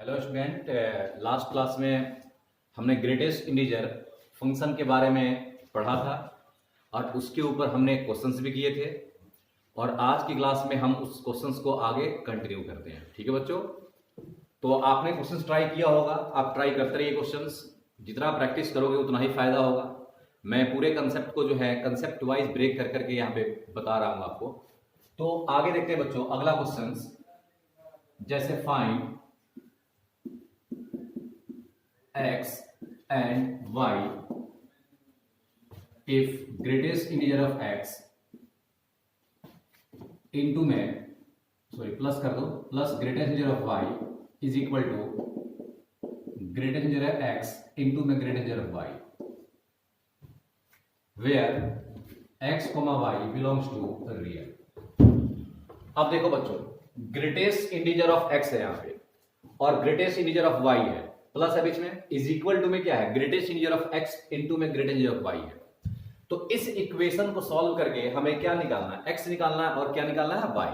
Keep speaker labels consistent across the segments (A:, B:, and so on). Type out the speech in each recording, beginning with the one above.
A: Hello student, last class में हमने greatest integer function के बारे में पढ़ा था और उसके ऊपर हमने क्वेश्चंस भी किए थे। और आज की क्लास में हम उस क्वेश्चंस को आगे कंटिन्यू करते हैं। ठीक है बच्चों, तो आपने क्वेश्चंस ट्राई किया होगा, आप ट्राई करते रहिए क्वेश्चंस। जितना प्रैक्टिस करोगे उतना ही फायदा होगा। मैं पूरे कंसेप्ट को जो है कंसेप्ट वाइज ब्रेक कर करके यहाँ पे बता रहा हूँ आपको। तो आगे देखते हैं बच्चों, अगला क्वेश्चन जैसे find x and y if greatest integer of x into में प्लस कर दो, plus greatest integer of y is equal to greatest integer of x into में greatest integer of y where x, y belongs to real. अब देखो बच्चों, greatest integer of x है यहाँ पे और ग्रेटेस्ट इंटीजर ऑफ y है, plus है बीच में, इज इक्वल टू में क्या है, greatest integer of x into में ग्रेटेस्ट इंटीजर ऑफ y है। तो इस इक्वेशन को सॉल्व करके हमें क्या निकालना है, x निकालना है और क्या निकालना है, y।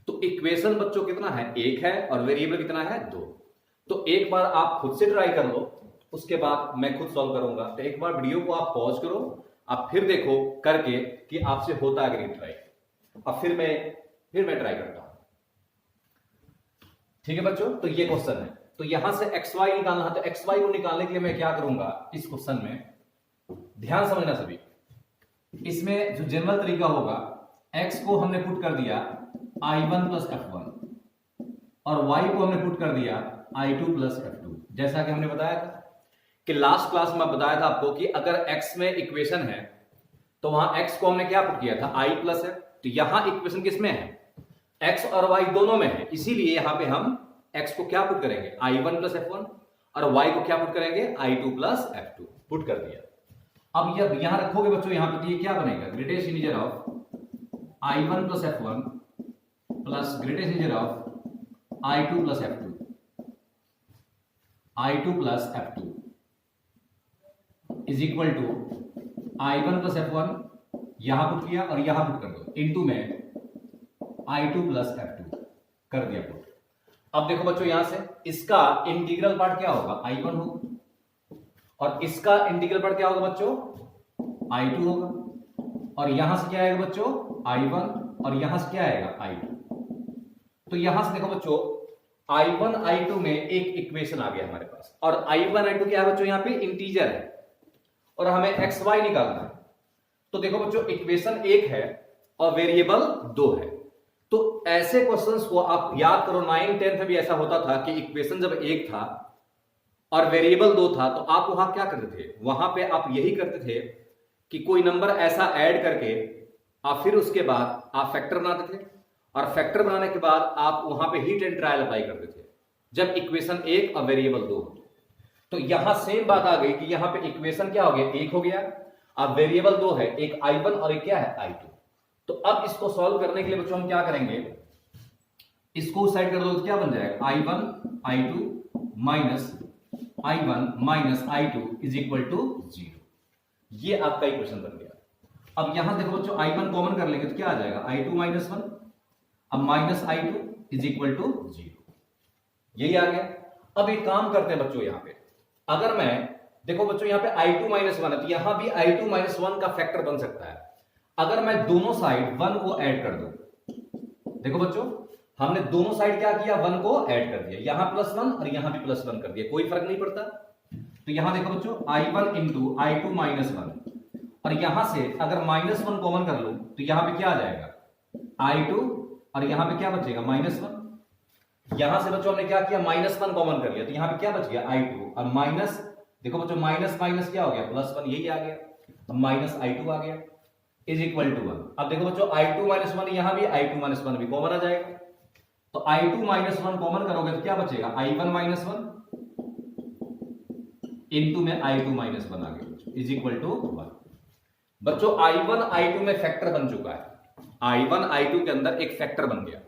A: तो इक्वेशन बच्चों कितना है, एक है और वेरिएबल कितना है, दो। तो एक बार आप खुद से ट्राई कर लो, उसके बाद मैं खुद सॉल्व करूंगा। तो एक बार वीडियो को आप पॉज करो, आप फिर देखो करके कि आपसे होता है कि नहीं ट्राई। अब फिर मैं ट्राई करता हूं। ठीक है बच्चों, तो ये क्वेश्चन है। तो यहां से एक्स वाई निकालना है। तो एक्स वाई को निकालने के लिए मैं क्या करूंगा, इस क्वेश्चन में ध्यान समझना सभी। इसमें जो जनरल तरीका होगा, एक्स को हमने पुट कर दिया i1 प्लस f1 और y को हमने पुट कर दिया i2 प्लस f2। जैसा कि हमने बताया था कि लास्ट क्लास में बताया था आपको कि अगर x में इक्वेशन है तो वहां x को हमने क्या पुट किया था, i प्लस है। तो यहां इक्वेशन किसमें है, x और y दोनों में है, इसीलिए यहां पे हम x को क्या पुट करेंगे, i1 प्लस f1 और y को क्या पुट करेंगे, i2 प्लस f2 पुट कर दिया। अब यहां रखोगे बच्चों, यहां पे तो ये क्या बनेगा, greatest integer of i1 plus f1 plus greatest integer of i2 plus f2 is equal to i1 plus f1 यहां पुट किया और यहां पुट कर दो इनटू में i2 प्लस f2 कर दिया पुट। अब देखो बच्चों, यहां से इसका इंटीग्रल पार्ट क्या होगा, i1 होगा और इसका इंटीग्रल पार्ट क्या होगा बच्चों, i2 होगा। और यहां से क्या आएगा बच्चों, i1 और यहां से क्या आएगा, i2। तो यहां से देखो बच्चों, i1 i2 में एक इक्वेशन आ गया हमारे पास और i1 i2 क्या है बच्चों, यहां पे इंटीजर है और हमें एक्स वाई निकालना है। तो देखो बच्चों, इक्वेशन एक है और वेरिएबल दो है। तो ऐसे क्वेश्चंस को आप याद करो, 9th 10th में भी ऐसा होता था कि इक्वेशन जब एक था और वेरिएबल दो था तो आप वहां क्या करते थे, वहां पे आप यही करते थे कि कोई नंबर ऐसा ऐड करके आप फिर उसके बाद आप फैक्टर बनाते थे और फैक्टर बनाने के बाद आप वहां पे हीट एंड ट्रायल अप्लाई करते थे जब इक्वेशन एक और वेरिएबल दो। तो यहां सेम बात आ गई कि यहां पे इक्वेशन क्या हो गया, एक हो गया, अब वेरिएबल दो है, एक i1 और एक क्या है, i2। तो अब इसको सॉल्व करने के लिए बच्चों हम क्या करेंगे, इसको उस साइड कर दो तो क्या बन जाएगा, i1 i2 minus i1 minus i2 is equal to 0। ये आपका इक्वेशन बन गया। अब यहां देखो बच्चों, i1 कॉमन कर लेंगे तो क्या आ जाएगा, i2 माइनस 1, अब minus i2 is equal to 0। यही आ गया। अब एक काम करते हैं बच्चों, यहां पे अगर मैं देखो बच्चों, यहां पे i2 माइनस 1 है तो यहां भी i2 माइनस 1 का फैक्टर बन सकता है अगर मैं दोनों साइड 1 को ऐड कर दूं। देखो बच्चों, हमने दोनों साइड क्या किया, 1 को ऐड कर दिया, यहां प्लस 1 और यहां भी प्लस 1 कर दिया, कोई फर्क नहीं पड़ता। तो यहां देखो बच्चों, i1 इंटू i2 माइनस 1 और यहां से अगर माइनस 1 कॉमन कर लूं तो यहां पे क्या आ जाएगा, i2 और यहां पे क्या बचेगा, माइनस 1। यहां से बच्चों हमने क्या किया, माइनस 1 कॉमन कर लिया तो यहां पे क्या बच गया, i2 और माइनस, देखो बच्चों माइनस माइनस क्या हो गया, प्लस 1, यही आ गया। अब माइनस i2 आ गया इज इक्वल टू 1। अब देखो बच्चों, i2 माइनस 1 यहां भी, i2 माइनस 1 भी कॉमन आ जाएगा। तो i2 माइनस 1 कॉमन करोगे तो क्या बचेगा, i1 माइनस 1 इंटू में i2 माइनस 1 आ गया इज इक्वल टू 1। बच्चों i1 i2 में फैक्टर बन चुका है, i1 i2 के अंदर एक फैक्टर बन गया।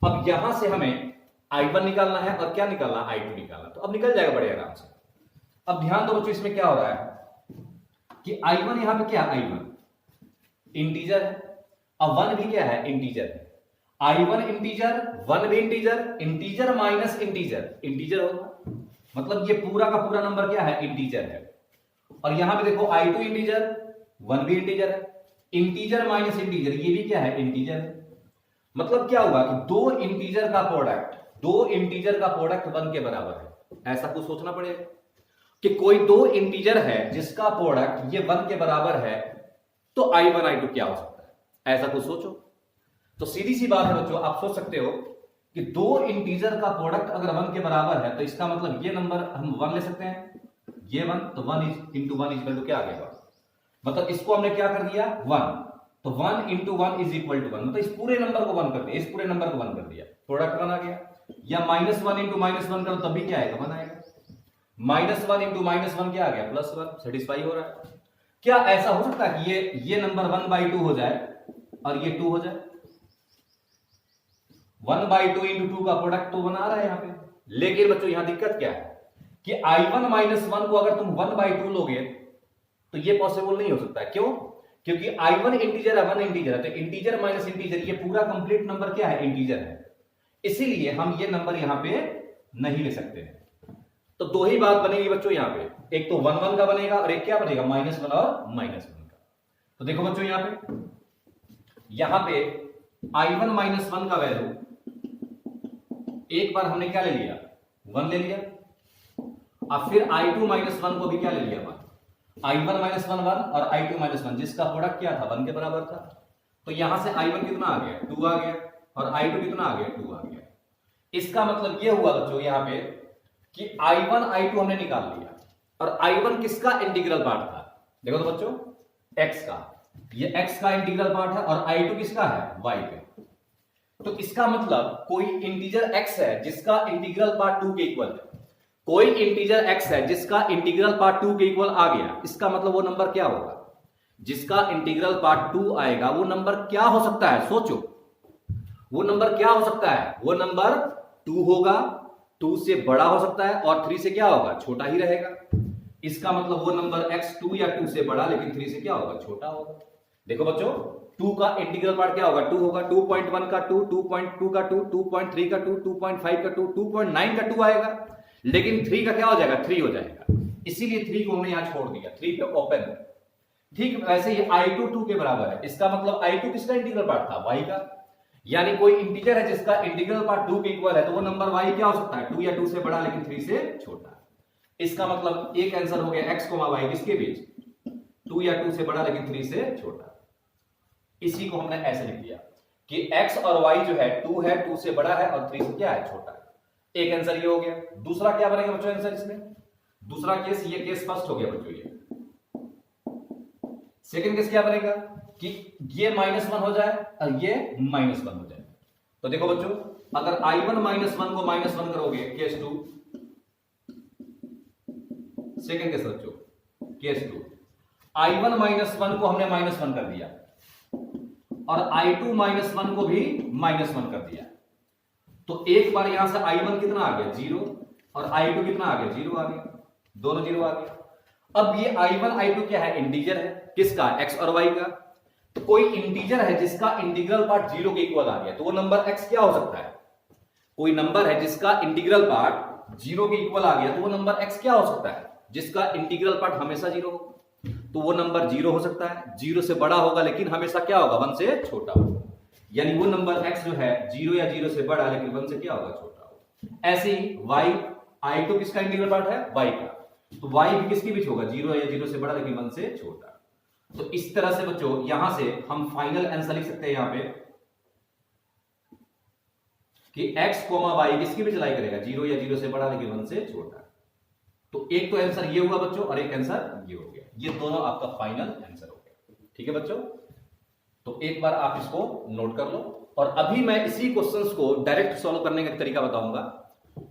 A: अब यहां से हमें i1 निकालना है और क्या निकालना है, i2 निकालना। तो अब निकल जाएगा बड़े आराम से। अब ध्यान दो बच्चों, इसमें क्या हो रहा है कि i1 यहां पे क्या है, i1 इंटीजर है और 1 भी क्या है, इंटीजर है। I1 इंटीजर, 1 भी integer, integer minus integer, integer होगा, मतलब ये पूरा का पूरा नंबर क्या है, इंटीजर है। और यहां पे देखो I2 इंटीजर, 1 भी इंटीजर है, इंटीजर माइनस इंटीजर, ये भी क्या है, इंटीजर है। मतलब क्या हुआ कि दो इंटीजर का प्रोडक्ट, दो इंटीजर का प्रोडक्ट 1 के बराबर है। ऐसा कुछ सोचना पड़ेगा कि कोई दो इंटीजर है जिसका प्रोडक्ट ये 1 के बराबर है, तो I1 I2 क्या हो सकता है, ऐसा कुछ सोचो। तो सीधी सी बात है बच्चों, आप सोच सकते हो कि दो इंटीजर का प्रोडक्ट अगर 1 के बराबर है तो इसका मतलब ये नंबर हम 1 ले सकते हैं, ये 1, तो 1 इंटू 1 इक्वल टू क्या आ गया, मतलब इसको हमने क्या कर दिया 1, तो 1 इंटू 1 इज इक्वल टू 1, मतलब इस पूरे नंबर को 1 कर दिया, इस पूरे नंबर को 1 कर दिया, प्रोडक्ट 1 आ गया। या -1 इंटू -1 करो तब भी क्या आएगा, 1 आएगा। -1 इंटू -1 क्या आ गया, +1, सेटिस्फाई हो रहा है। क्या ऐसा हो सकता है कि ये नंबर 1/2 हो जाए और ये 2 हो जाए, 1/2 इंटू 2 का प्रोडक्ट तो 1 आ रहा है यहां पे। लेकिन बच्चों यहां दिक्कत क्या है कि I1 -1 को अगर तुम 1/2 लोगे तो ये पॉसिबल नहीं हो सकता है। क्यों? क्योंकि I1 इंटीजर है, 1 इंटीजर है, तो इंटीजर माइनस इंटीजर ये पूरा कंप्लीट नंबर क्या है, इंटीजर है, इसीलिए हम ये नंबर यहां पे नहीं ले सकते हैं। तो दो ही बात बनेगी बच्चों यहां पे, एक तो 1 1 का बनेगा और एक क्या बनेगा, -1 और -1 का। तो देखो बच्चों यहां पे I1 -1 का वैल्यू एक बार हमने क्या ले लिया, 1 ले लिया। अब फिर I2 -1 को भी क्या ले लिया, 1, I1 -1 1 और I2 -1 जिसका प्रोडक्ट क्या था, 1 के बराबर था। तो यहां से I1 कितना आ गया, 2 आ गया, और I2 कितना आ गया, 2 आ गया। इसका मतलब यह हुआ बच्चों यहां पे कि I1 I2 हमने निकाल लिया, और I1 किसका इंटीग्रल पार्ट था, देखो तो बच्चों x का, ये x का इंटीग्रल पार्ट है, और I2 किसका है, y का। तो इसका मतलब कोई इंटीजर x है जिसका इंटीग्रल पार्ट 2 के इक्वल है, कोई इंटीजर x है जिसका इंटीग्रल पार्ट 2 के इक्वल आ गया, इसका मतलब वो नंबर क्या होगा, जिसका इंटीग्रल पार्ट 2 आएगा, वो नंबर क्या हो सकता है, सोचो वो नंबर क्या हो सकता है, वो नंबर 2 होगा, 2 से बड़ा हो सकता है, और 3 से क्या होगा, छोटा ही रहेगा। इसका मतलब वो नंबर x 2 या 2 से बड़ा लेकिन 3 से क्या होगा, छोटा होगा। देखो बच्चों 2 का इंटीग्रल पार्ट क्या होगा, 2 होगा, 2.1 का 2, 2.2 का 2, 2.3 का 2, 2.5 का 2, 2.9 का 2 आएगा, लेकिन 3 का क्या हो जाएगा, 3 हो जाएगा, इसीलिए 3 को हमने यहां छोड़ दिया, 3 पे ओपन। ठीक वैसे ही I2 2 के बराबर है, इसका मतलब I2 किसका इंटीग्रल पार्ट था, y का। यानी कोई इंटीजर है जिसका इंटीग्रल पार्ट 2 के इक्वल है, तो वो नंबर y क्या हो सकता है, 2 या 2 से बड़ा लेकिन 3 से छोटा। इसका मतलब एक आंसर हो गया x, y किसके बीच, 2 या 2 से बड़ा लेकिन 3 से छोटा। इसी को हमने ऐसे लिख दिया कि x और y जो है 2 है, 2 से बड़ा है, और 3 से क्या है, छोटा है। एक आंसर ये हो गया। दूसरा क्या बनेगा बच्चों आंसर इसमें, दूसरा केस, ये केस फर्स्ट हो गया बच्चों, ये सेकंड केस क्या बनेगा कि ये -1 हो जाए और ये -1 हो जाए। तो देखो बच्चों अगर I1 -1 को -1 करोगे, केस 2, सेकंड केस बच्चों केस 2, I1 -1 को हमने -1 कर दिया और I2 -1 को भी -1 कर दिया, तो एक बार यहां से I1 कितना आ गया, 0, और I2 कितना आ गया, 0 आ गया, दोनों 0 आ गया। अब ये I1 I2 क्या है, इंटीजर है, किसका, x और y का। तो कोई इंटीजर है जिसका इंटीग्रल पार्ट 0 के इक्वल आ गया, तो वो नंबर x क्या हो सकता है, कोई नंबर है जिसका इंटीग्रल पार्ट 0 के इक्वल आ गया, तो वो नंबर x क्या हो सकता है, जिसका इंटीग्रल पार्ट हमेशा 0 होगा, तो वो नंबर 0 हो सकता है, 0 से बड़ा होगा लेकिन हमेशा क्या होगा, 1 से छोटा होगा। यानी वो नंबर x जो है 0 या 0 से बड़ा लेकिन 1 से क्या होगा, छोटा होगा। ऐसे ही y, I2 किसका इंटीग्रल पार्ट है, y का, तो y भी किसके बीच होगा, 0 या 0 से बड़ा लेकिन 1 से छोटा। तो इस तरह से बच्चों यहां से हम फाइनल आंसर लिख सकते हैं यहां पे कि x, y किसके बीच लाई करेगा, 0 या 0 से बड़ा लेकिन 1 से छोटा। तो एक तो आंसर ये हुआ बच्चों और एक आंसर ये हो गया, ये दोनों आपका फाइनल आंसर हो गया। ठीक है बच्चों, तो एक बार आप इसको नोट कर लो, और अभी मैं इसी क्वेश्चंस को डायरेक्ट सॉल्व करने का तरीका बताऊंगा।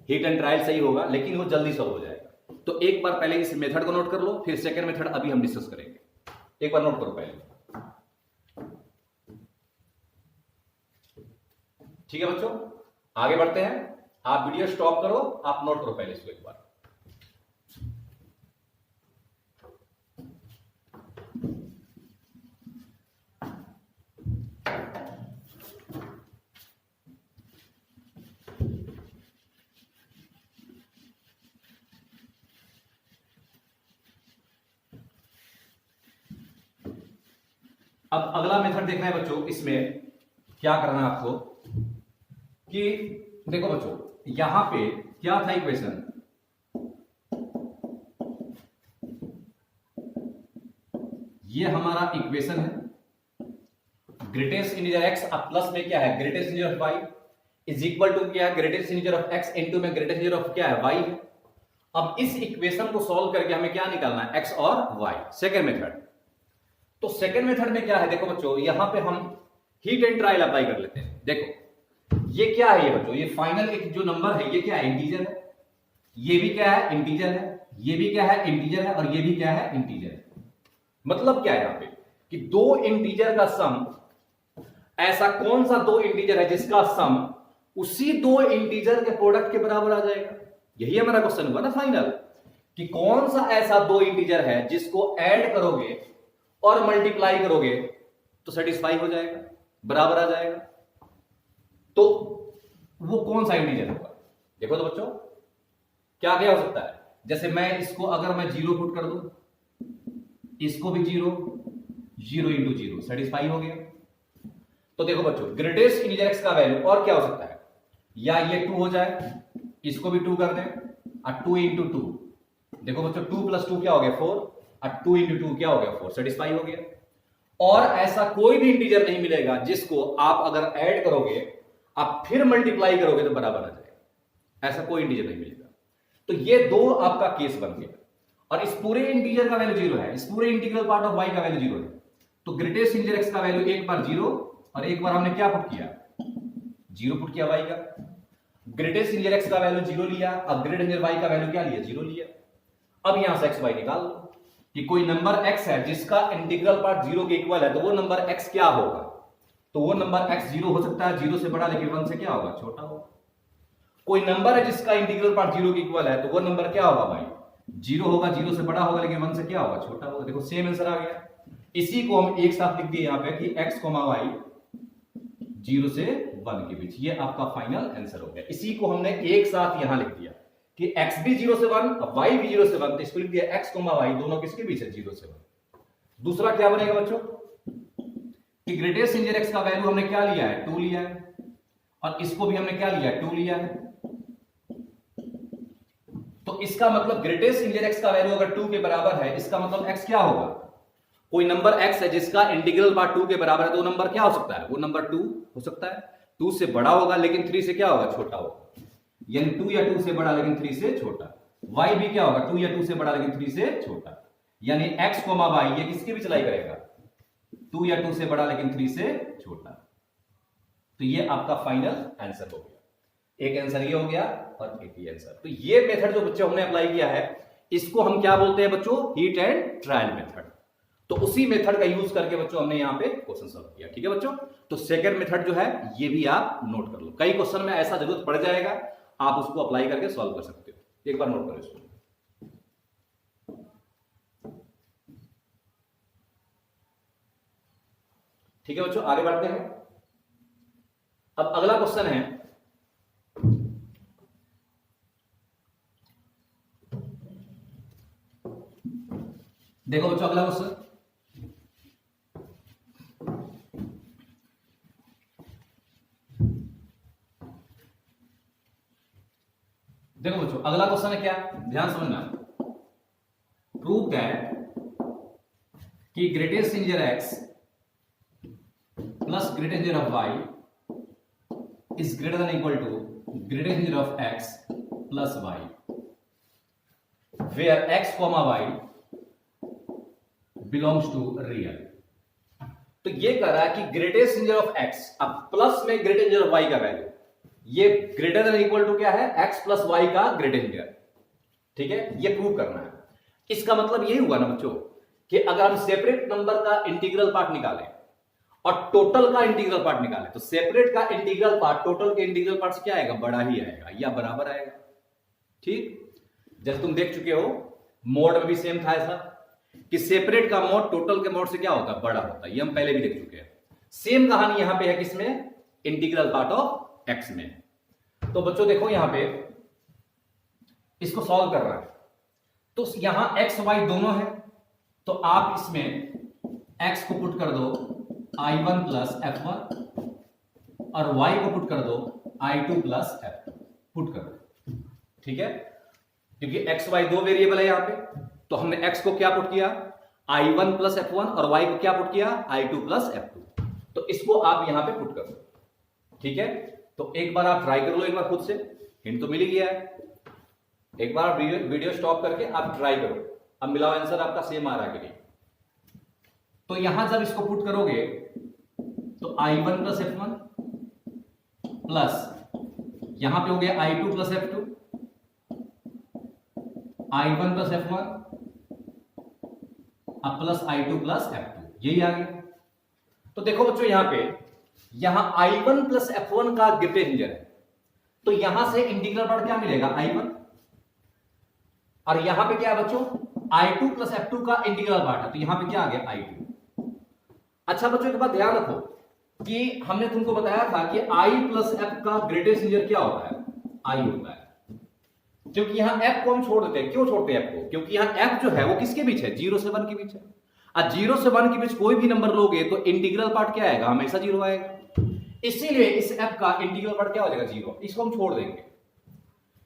A: हिट एंड ट्रायल सही होगा लेकिन वो जल्दी सॉल्व हो जाएगा। तो एक बार पहले इस मेथड को नोट कर लो, फिर सेकंड मेथड अभी हम डिस्कस करेंगे। एक बार नोट करो पहले, ठीक है बच्चों, आगे बढ़ते हैं। आप वीडियो स्टॉप करो, आप नोट करो पहले इसको एक बार। अब अगला मेथड देखना है बच्चों, इसमें क्या करना है आपको कि देखो बच्चों, यहां पे क्या था इक्वेशन, ये हमारा इक्वेशन है, ग्रेटेस्ट इंटीजर x अब प्लस में क्या है greatest integer of y is equal to क्या है greatest integer of x into में ग्रेटेस्ट इंटीजर ऑफ क्या है y है। अब इस इक्वेशन को सॉल्व करके हमें क्या निकालना है x और y, सेकंड मेथड। तो सेकंड मेथड में क्या है देखो बच्चों, यहां पे हम हीट एंड ट्रायल अप्लाई कर लेते हैं। देखो ये क्या है ये बच्चों, ये फाइनल एक जो नंबर है ये क्या है इंटीजर है, ये भी क्या है इंटीजर है, ये भी क्या है इंटीजर है, और ये भी क्या है इंटीजर है। मतलब क्या है यहां पे कि दो इंटीजर का सम, ऐसा कौन सा दो इंटीजर है जिसका सम उसी दो इंटीजर के प्रोडक्ट के बराबर आ जाएगा। यही हमारा क्वेश्चन हुआ ना फाइनल, कि कौन सा ऐसा दो इंटीजर है जिसको ऐड करोगे और मल्टीप्लाई करोगे तो सेटिस्फाई हो जाएगा, बराबर आ जाएगा। तो वो कौन सा इंटीजर होगा, देखो तो बच्चों क्या क्या हो सकता है। जैसे मैं इसको अगर मैं 0 पुट कर दूं, इसको भी 0, 0 इंटू 0 सेटिस्फाई हो गया। तो देखो बच्चों ग्रेटेस्ट इंटीजर x का वैल्यू और क्या हो सकता है, या ये 2 हो जाए, इसको भी 2 कर दें, और 2 इंटू 2, देखो बच्चों 2 प्लस 2 क्या हो गया 4, और 2 इंटू 2 क्या हो गया 4, सेटिस्फाई हो गया। और ऐसा कोई भी इंटीजर नहीं मिलेगा जिसको आप अगर ऐड करोगे आप फिर मल्टीप्लाई करोगे तो बराबर आ जाएगा, ऐसा कोई इंटीजर नहीं मिलेगा। तो ये दो आपका केस बन गया, और इस पूरे इंटीजर का वैल्यू 0 है, इस पूरे इंटीग्रल पार्ट ऑफ y का वैल्यू 0 है। तो ग्रेटेस्ट इंटीजर x का वैल्यू एक बार 0 और एक बार हमने क्या पुट किया 0 पुट किया y का। ग्रेटेस्ट इंटीजर x का वैल्यू 0 लिया, अब ग्रेटेस्ट इंटीजर y का वैल्यू क्या लिया 0 लिया। अब यहां से x y निकाल लो कि कोई नंबर x है जिसका इंटीग्रल पार्ट 0 के इक्वल है, तो वो नंबर x क्या होगा, तो वो नंबर x 0 हो सकता है, 0 से बड़ा लेकिन 1 से क्या होगा छोटा होगा। कोई नंबर है जिसका इंटीग्रल पार्ट 0 के इक्वल है, तो वो नंबर क्या होगा भाई 0 होगा, 0 से बड़ा होगा लेकिन 1 से क्या होगा छोटा होगा। देखो सेम आंसर आ गया। इसी को हम एक साथ लिख दिए यहां पे कि x, y 0 से 1 के बीच, ये आपका फाइनल आंसर हो गया। इसी को हमने एक साथ यहां लिख दिया कि x भी 0 से 1 और y भी 0 से 1, तो इसको लिख दिया x, y दोनों किसके बीच है 0 से 1। दूसरा क्या बनेगा बच्चों कि ग्रेटेस्ट इंटीजर x का वैल्यू हमने क्या लिया है 2 लिया है, और इसको भी हमने क्या लिया है 2 लिया है। तो इसका मतलब ग्रेटेस्ट इंटीजर x का वैल्यू अगर 2 के बराबर है, इसका मतलब x क्या होगा, कोई नंबर x है जिसका इंटीग्रल पार्ट 2 के बराबर है, तो वो नंबर क्या हो सकता है, वो नंबर 2 हो सकता है। 2 से बड़ा होगा लेकिन 3 से क्या होगा छोटा होगा, यानी 2 या 2 से बड़ा लेकिन 3 से छोटा। y भी क्या होगा 2 या 2 से बड़ा लेकिन 3 से छोटा, यानी x, y ये किसके बीच लाई करेगा 2 या 2 से बड़ा लेकिन 3 से छोटा। तो ये आपका फाइनल आंसर हो गया। एक आंसर ये हो गया और एक ही आंसर। तो ये मेथड जो बच्चों हमने अप्लाई किया है इसको हम क्या बोलते हैं बच्चों, हीट एंड ट्रायल मेथड। तो उसी मेथड का यूज करके बच्चों हमने यहां पे क्वेश्चन सॉल्व किया। ठीक है बच्चों, तो सेकंड मेथड जो है ये भी आप नोट कर लो, कई क्वेश्चन में ऐसा जरूरत पड़ जाएगा, आप उसको अप्लाई करके सॉल्व कर सकते हो। एक बार नोट करो इसको। ठीक है बच्चों, आगे बढ़ते हैं। अब अगला क्वेश्चन है, देखो बच्चों अगला क्वेश्चन, देखो बच्चों अगला क्वेश्चन है क्या, ध्यान समझना। प्रूव दैट कि greatest integer x plus greatest integer of y is greater than equal to greatest integer of x plus y, where x, y belongs to real. तो ये कह रहा है कि ग्रेटेस्ट इंटीजर ऑफ x अब plus में greatest integer of y का value, ये ग्रेटर देन इक्वल टू क्या है x प्लस y का ग्रेटेस्ट इंटीजर। ठीक है, ये प्रूव करना है। इसका मतलब यही हुआ ना बच्चों कि अगर हम सेपरेट नंबर का इंटीग्रल पार्ट निकालें और टोटल का इंटीग्रल पार्ट निकालें, तो सेपरेट का इंटीग्रल पार्ट टोटल के इंटीग्रल पार्ट से क्या आएगा, बड़ा ही आएगा या बराबर आएगा। ठीक, जैसे तुम देख चुके हो मोड में भी सेम था ऐसा कि सेपरेट का मोड टोटल के मोड से क्या होता है, बड़ा होता है। ये हम पहले भी देख चुके हैं। सेम कहानी यहां पे है किसमें, इंटीग्रल पार्ट ऑफ x में। तो बच्चों देखो यहां पे इसको सॉल्व कर रहा है, तो यहां x y दोनों है, तो आप इसमें x को पुट कर दो I1 प्लस F1 और y को पुट कर दो I2 प्लस F2 पुट कर दो। ठीक है, क्योंकि x y दो वेरिएबल है यहां पे, तो हमने x को क्या पुट किया I1 प्लस F1 और y को क्या पुट किया I2 प्लस F2। तो इसको आप यहां पे पुट कर दो। ठीक है, तो एक बार आप ट्राई कर लो, एक बार खुद से, हिंट तो मिल ही गया है। एक बार वीडियो स्टॉप करके आप ट्राई करो, अब मिलाओ आंसर आपका सेम आ रहा है कि नहीं। तो यहां जब इसको पुट करोगे तो I1 प्लस F1 प्लस यहां पे हो गया I2 plus F2, I1 plus F1 अब प्लस I2 प्लस F2, यही आ गया। तो देखो बच्चों यहां I1 प्लस F1 का ग्रेटेंजर है, तो यहां से इंटीग्रल पार्ट क्या मिलेगा I1, और यहां पे क्या है बच्चों I2 प्लस F2 का इंटीग्रल पार्ट है, तो यहां पे क्या आ गया I2। अच्छा बच्चों एक बात ध्यान रखो कि हमने तुमको बताया था कि I प्लस F का ग्रेटेस्ट इंटीजर क्या होता है, I होता है, क्योंकि यहां F को हम छोड़ देते हैं। क्यों छोड़ते हैं F को, क्योंकि यहां F जो है वो किसके बीच है, 0 से 1 के बीच है। और 0 से 1 के बीच कोई भी नंबर लोगे तो इंटीग्रल पार्ट क्या आएगा, हमेशा 0 आएगा। इसीलिए इस F का इंटीग्रल पार्ट क्या हो जाएगा 0, इसको हम छोड़ देंगे।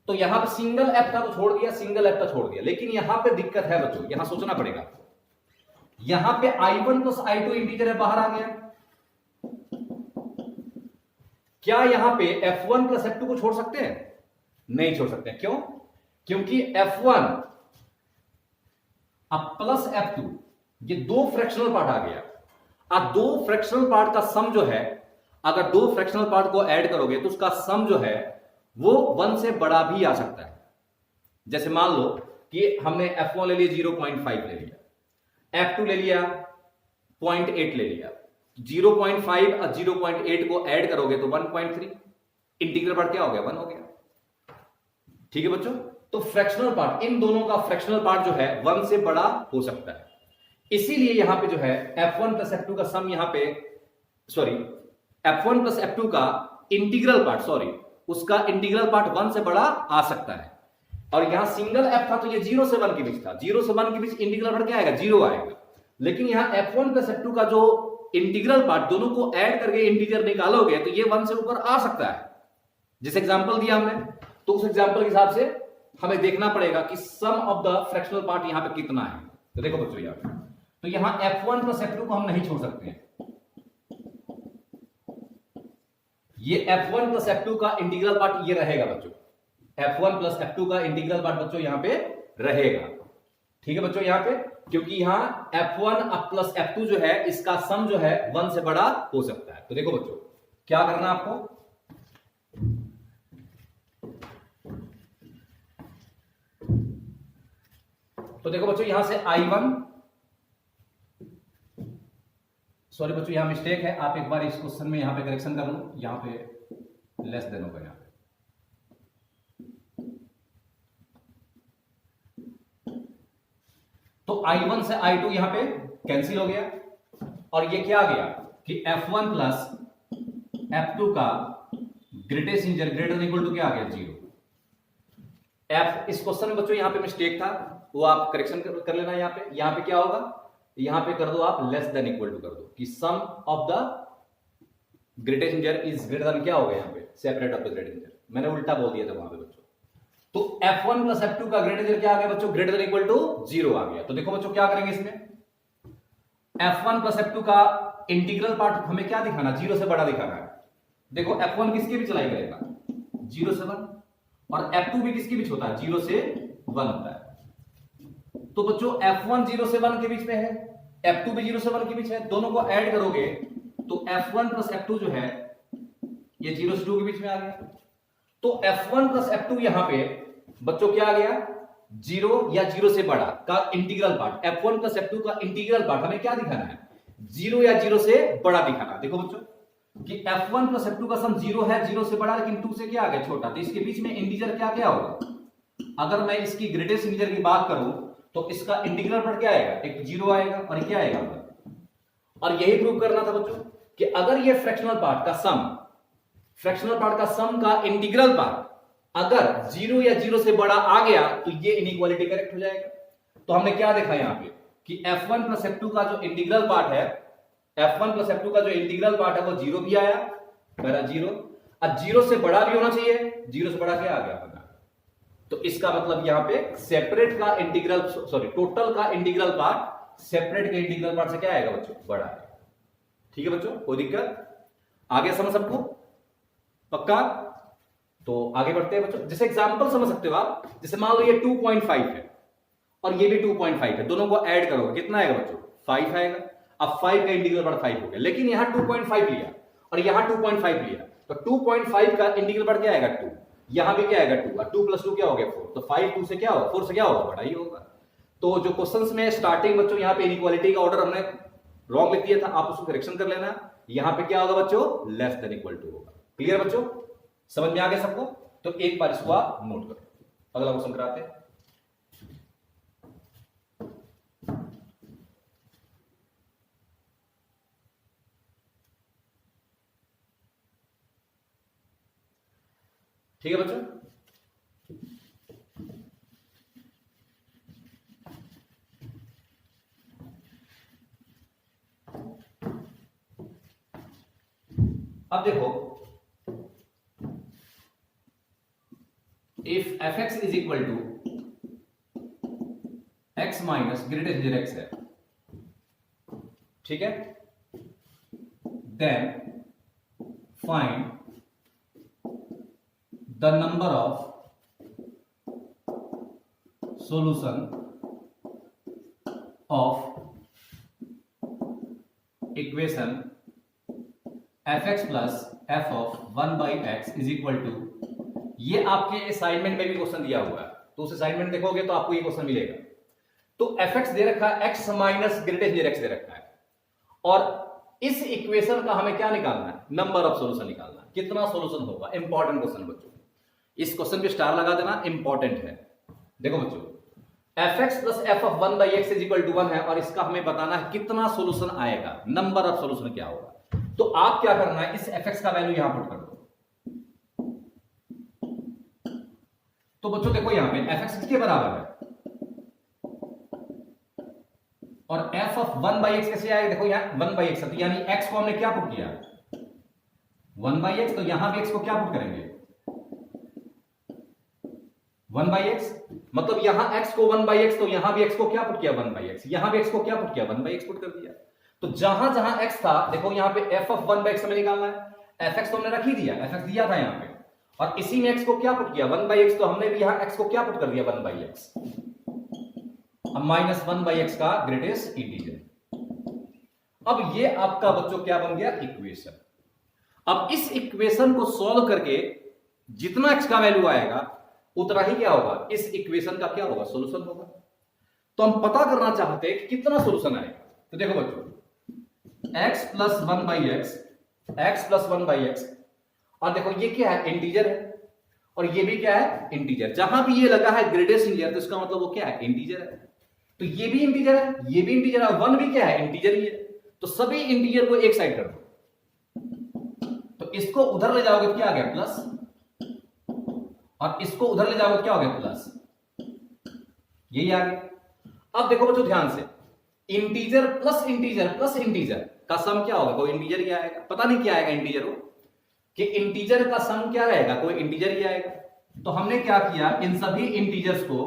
A: तो यहां पर सिंगल F था तो छोड़ दिया, सिंगल F था छोड़ दिया, लेकिन यहां पे दिक्कत है बच्चों, यहां सोचना पड़ेगा। यहां पे I1 प्लस I2 इंटीजर है, बाहर आ गया। क्या यहां पे F1 प्लस F2 को छोड़ सकते हैं, नहीं छोड़ सकते। क्यों, क्योंकि F1 अब प्लस F2 ये दो फ्रैक्शनल पार्ट आ गया। अब दो फ्रैक्शनल पार्ट का सम जो है, अगर दो फ्रैक्शनल पार्ट को ऐड करोगे तो उसका सम जो है वो 1 से बड़ा भी आ सकता है। जैसे मान लो कि हमने F1 ले लिया 0.5 ले लिया, F2 ले लिया 0.8 ले लिया, 0.5 और 0.8 को ऐड करोगे तो 1.3, इंटीग्रल पार्ट क्या हो गया 1 हो गया। ठीक है बच्चों, तो फ्रैक्शनल पार्ट, इन दोनों का फ्रैक्शनल पार्ट जो है 1 से बड़ा हो सकता है। इसीलिए यहां पे जो है F1 प्लस F2 का सम यहां पे, सॉरी F1 प्लस F2 का इंटीग्रल पार्ट, सॉरी उसका इंटीग्रल पार्ट 1 से बड़ा आ सकता है। और यहां सिंगल F था तो ये 0 से 1 के बीच था, 0 से 1 के बीच इंटीग्रल पार्ट क्या आएगा 0 आएगा। लेकिन यहां F1 प्लस F2 का जो इंटीग्रल पार्ट, दोनों को ऐड करके इंटीजर निकालोगे तो ये 1 से ऊपर आ सकता है। जिस एग्जांपल दिया हमने, तो उस एग्जांपल के हिसाब से हमें देखना पड़ेगा कि sum of the fractional part यहां पे कितना है। तो देखो बच्चों यहां, तो यहां F1 प्लस F2 को हम नहीं छोड़ सकते हैं। ये F1 प्लस F2 का इंटीग्रल पार्ट ये रहेगा बच्चों, F1 प्लस F2 का इंटीग्रल पार्ट बच्चों यहां पे रहेगा। ठीक है बच्चों, यहां पे क्योंकि यहां F1 प्लस F2 जो है इसका सम जो है 1 से बड़ा हो सकता है। तो देखो बच्चों क्या करना आपको, तो देखो बच्चों यहां से I1, सॉरी बच्चों यहां मिस्टेक है, आप एक बार इस क्वेश्चन में यहां पे करेक्शन कर लो, यहां पे लेस देन होगा यहां पे। तो I1 से I2 यहां पे कैंसिल हो गया, और ये क्या आ गया कि F1 प्लस F2 का greatest integer greater than equal to क्या आ गया 0। F इस क्वेश्चन में बच्चों यहां पे मिस्टेक था, वो आप करेक्शन कर लेना। यहां पे क्या होगा, यहां पे कर दो आप लेस देन इक्वल टू कर दो कि sum of the greatest integer is greater than क्या होगा, यहां पे separate of the greatest integer. मैंने उल्टा बोल दिया था वहां पे बच्चों। तो F1 प्लस F2 का ग्रेटेस्ट इंटीजर क्या आ गया बच्चों, ग्रेटर देन इक्वल टू 0 आ गया। तो देखो बच्चों क्या करेंगे इसमें, F1 प्लस F2 का इंटीग्रल पार्ट हमें क्या दिखाना, 0 से बड़ा दिखाना है। देखो F1 किसके बीच लाई करेगा 0 से 1, और F2 भी किसके बीच होता है 0 से 1 होता है। तो बच्चों F1 0 से 1 के बीच में है, F2 भी 0 से 1 के बीच है, दोनों को ऐड करोगे तो F1 प्लस F2 जो है ये 0 से 2 के बीच में आ गया। तो F1 प्लस F2 यहां पे बच्चों क्या आ गया 0 या 0 से बड़ा का integral part. F1 plus F2 का इंटीग्रल पार्ट हमें क्या दिखाना है, 0 या 0 से बड़ा दिखाना। देखो बच्चों कि F1 प्लस F2 का सम 0 है, 0 से बड़ा, लेकिन 2 से क्या आ गया छोटा, तो इसके बीच में इंटीजर क्या क्या होगा। अगर मैं इसकी ग्रेटेस्ट इंटीजर की बात करूं तो इसका इंटीग्रल पार्ट क्या आएगा, एक 0 आएगा और क्या आएगा। और यही प्रूव करना था बच्चों कि अगर ये फ्रैक्शनल पार्ट का सम का इंटीग्रल पार्ट अगर 0 या 0 से बड़ा आ गया तो ये इनइक्वालिटी करेक्ट हो जाएगा। तो हमने क्या देखा यहां पे कि F1 प्लस F2 का जो इंटीग्रल पार्ट है f1 प्लस f2 का जो इंटीग्रल पार्ट है वो 0 भी आया, पहला 0, अब 0 से बड़ा भी होना चाहिए, 0 से बड़ा क्या आ गया अपना, तो इसका मतलब यहां पे सेपरेट का इंटीग्रल, सॉरी टोटल का इंटीग्रल पार्ट सेपरेट के इंटीग्रल पार्ट से क्या आएगा बच्चों, बड़ा आएगा। ठीक है बच्चों, कोई दिक्कत आगे समझ सबको, पक्का? तो आगे बढ़ते हैं बच्चों। जैसे एग्जांपल समझ सकते हो आप, जैसे मान लो ये 2.5 है और ये भी 2.5 है, दोनों को ऐड करोगे कितना आएगा बच्चों, 5 आएगा। अब 5 का इंटीग्रल पार्ट 5 हो गया, लेकिन यहां 2.5 लिया और यहां 2.5 लिया, तो 2.5 का इंटीग्रल पार्ट क्या आएगा, 2, यहां भी क्या आएगा 2, और 2 + 2 क्या हो गया 4, तो 5 2 से क्या होगा, 4 से क्या होगा, बड़ा ही होगा। तो जो क्वेश्चंस में स्टार्टिंग बच्चों यहां पे इनइक्वालिटी का ऑर्डर हमने रॉन्ग लिख दिया था, आप उसको करेक्शन कर लेना, यहां पे क्या होगा बच्चों, लेस देन इक्वल टू होगा। क्लियर बच्चों, समझ में आ गया सबको? तो एक बार इसको आप नोट करो, अगला क्वेश्चन कराते हैं। ठीक है बच्चों, अब देखो, if fx is equal to x minus greater than x है, ठीक है, then find the number of solution of equation fx plus f of 1 by x is equal to, ये आपके असाइनमेंट में भी क्वेश्चन दिया हुआ है, तो उस असाइनमेंट देखोगे तो आपको ये क्वेश्चन मिलेगा। तो fx दे रखा है, x minus greater than x दे रखा है, और इस इक्वेशन का हमें क्या निकालना है, नंबर ऑफ सॉल्यूशन निकालना है, कितना सॉल्यूशन होगा। इंपॉर्टेंट क्वेश्चन बच्चों, इस क्वेश्चन पे स्टार लगा देना, इंपॉर्टेंट है। देखो बच्चों, fx plus f of 1 by x is equal to 1 है, और इसका हमें बताना है कितना सॉल्यूशन आएगा, नंबर ऑफ सॉल्यूशन क्या होगा। तो आप क्या करना है, इस fx का वैल्यू यहां पुट कर दो। तो बच्चों देखो यहां पे fx किसके बराबर है, और f ऑफ 1 बाई x कैसे आएगा, देखो यहां 1 बाई x है, तो यानी x को हमने क्या पुट किया, 1 बाई x, तो यहां भी x को क्या पुट करेंगे, 1 बाई x, मतलब यहां x को 1 बाई x, तो यहां भी x को क्या पुट किया, 1 बाई x, यहां भी x को क्या पुट किया, 1 बाई x पुट कर दिया। तो जहां जहां x था, देखो यहां पे f ऑफ 1 बाई x हमें निकालना है, fx तो हमने रख ही दिया, fx दिया था यहां पे, और इसी में x को क्या पुट किया, 1 बाई x, तो हमने भी यहां x को क्या पुट कर दिया, 1 बाई x, अब माइनस 1 बाई x का ग्रेटेस्ट इंटीजर। अब ये आपका बच्चों क्या बन गया, इक्वेशन। अब इस इक्वेशन को सॉल्व करके जितना x का वैल्यू आएगा उतना ही क्या होगा, इस इक्वेशन का क्या होगा, सॉल्यूशन होगा। तो हम पता करना चाहते हैं कि कितना सॉल्यूशन आएगा। तो देखो बच्चों, x plus 1 by x, x plus 1 by x, और देखो ये क्या है, इंटीजर है, और ये भी क्या है, इंटीजर। जहां भी ये लगा है ग्रेटेस्ट इंटीजर, तो इसका मतलब वो क्या है, इंटीजर है। तो ये भी इंटीजर है, ये भी इंटीजर है, 1 भी क्या है, इंटीजर ही है। तो सभी इंटीजर को एक साइड कर दो, तो इसको उधर ले जाओगे तो क्या आ गया, प्लस, और इसको उधर ले जाओगे क्या हो गया, प्लस, यही आ गया। अब देखो बच्चों ध्यान से, integer plus integer plus integer का सम क्या होगा, कोई इंटीजर ही आएगा। पता नहीं क्या आएगा इंटीजर को, कि इंटीजर का सम क्या रहेगा, कोई इंटीजर ही आएगा। तो हमने क्या किया, इन सभी इंटीजर्स को,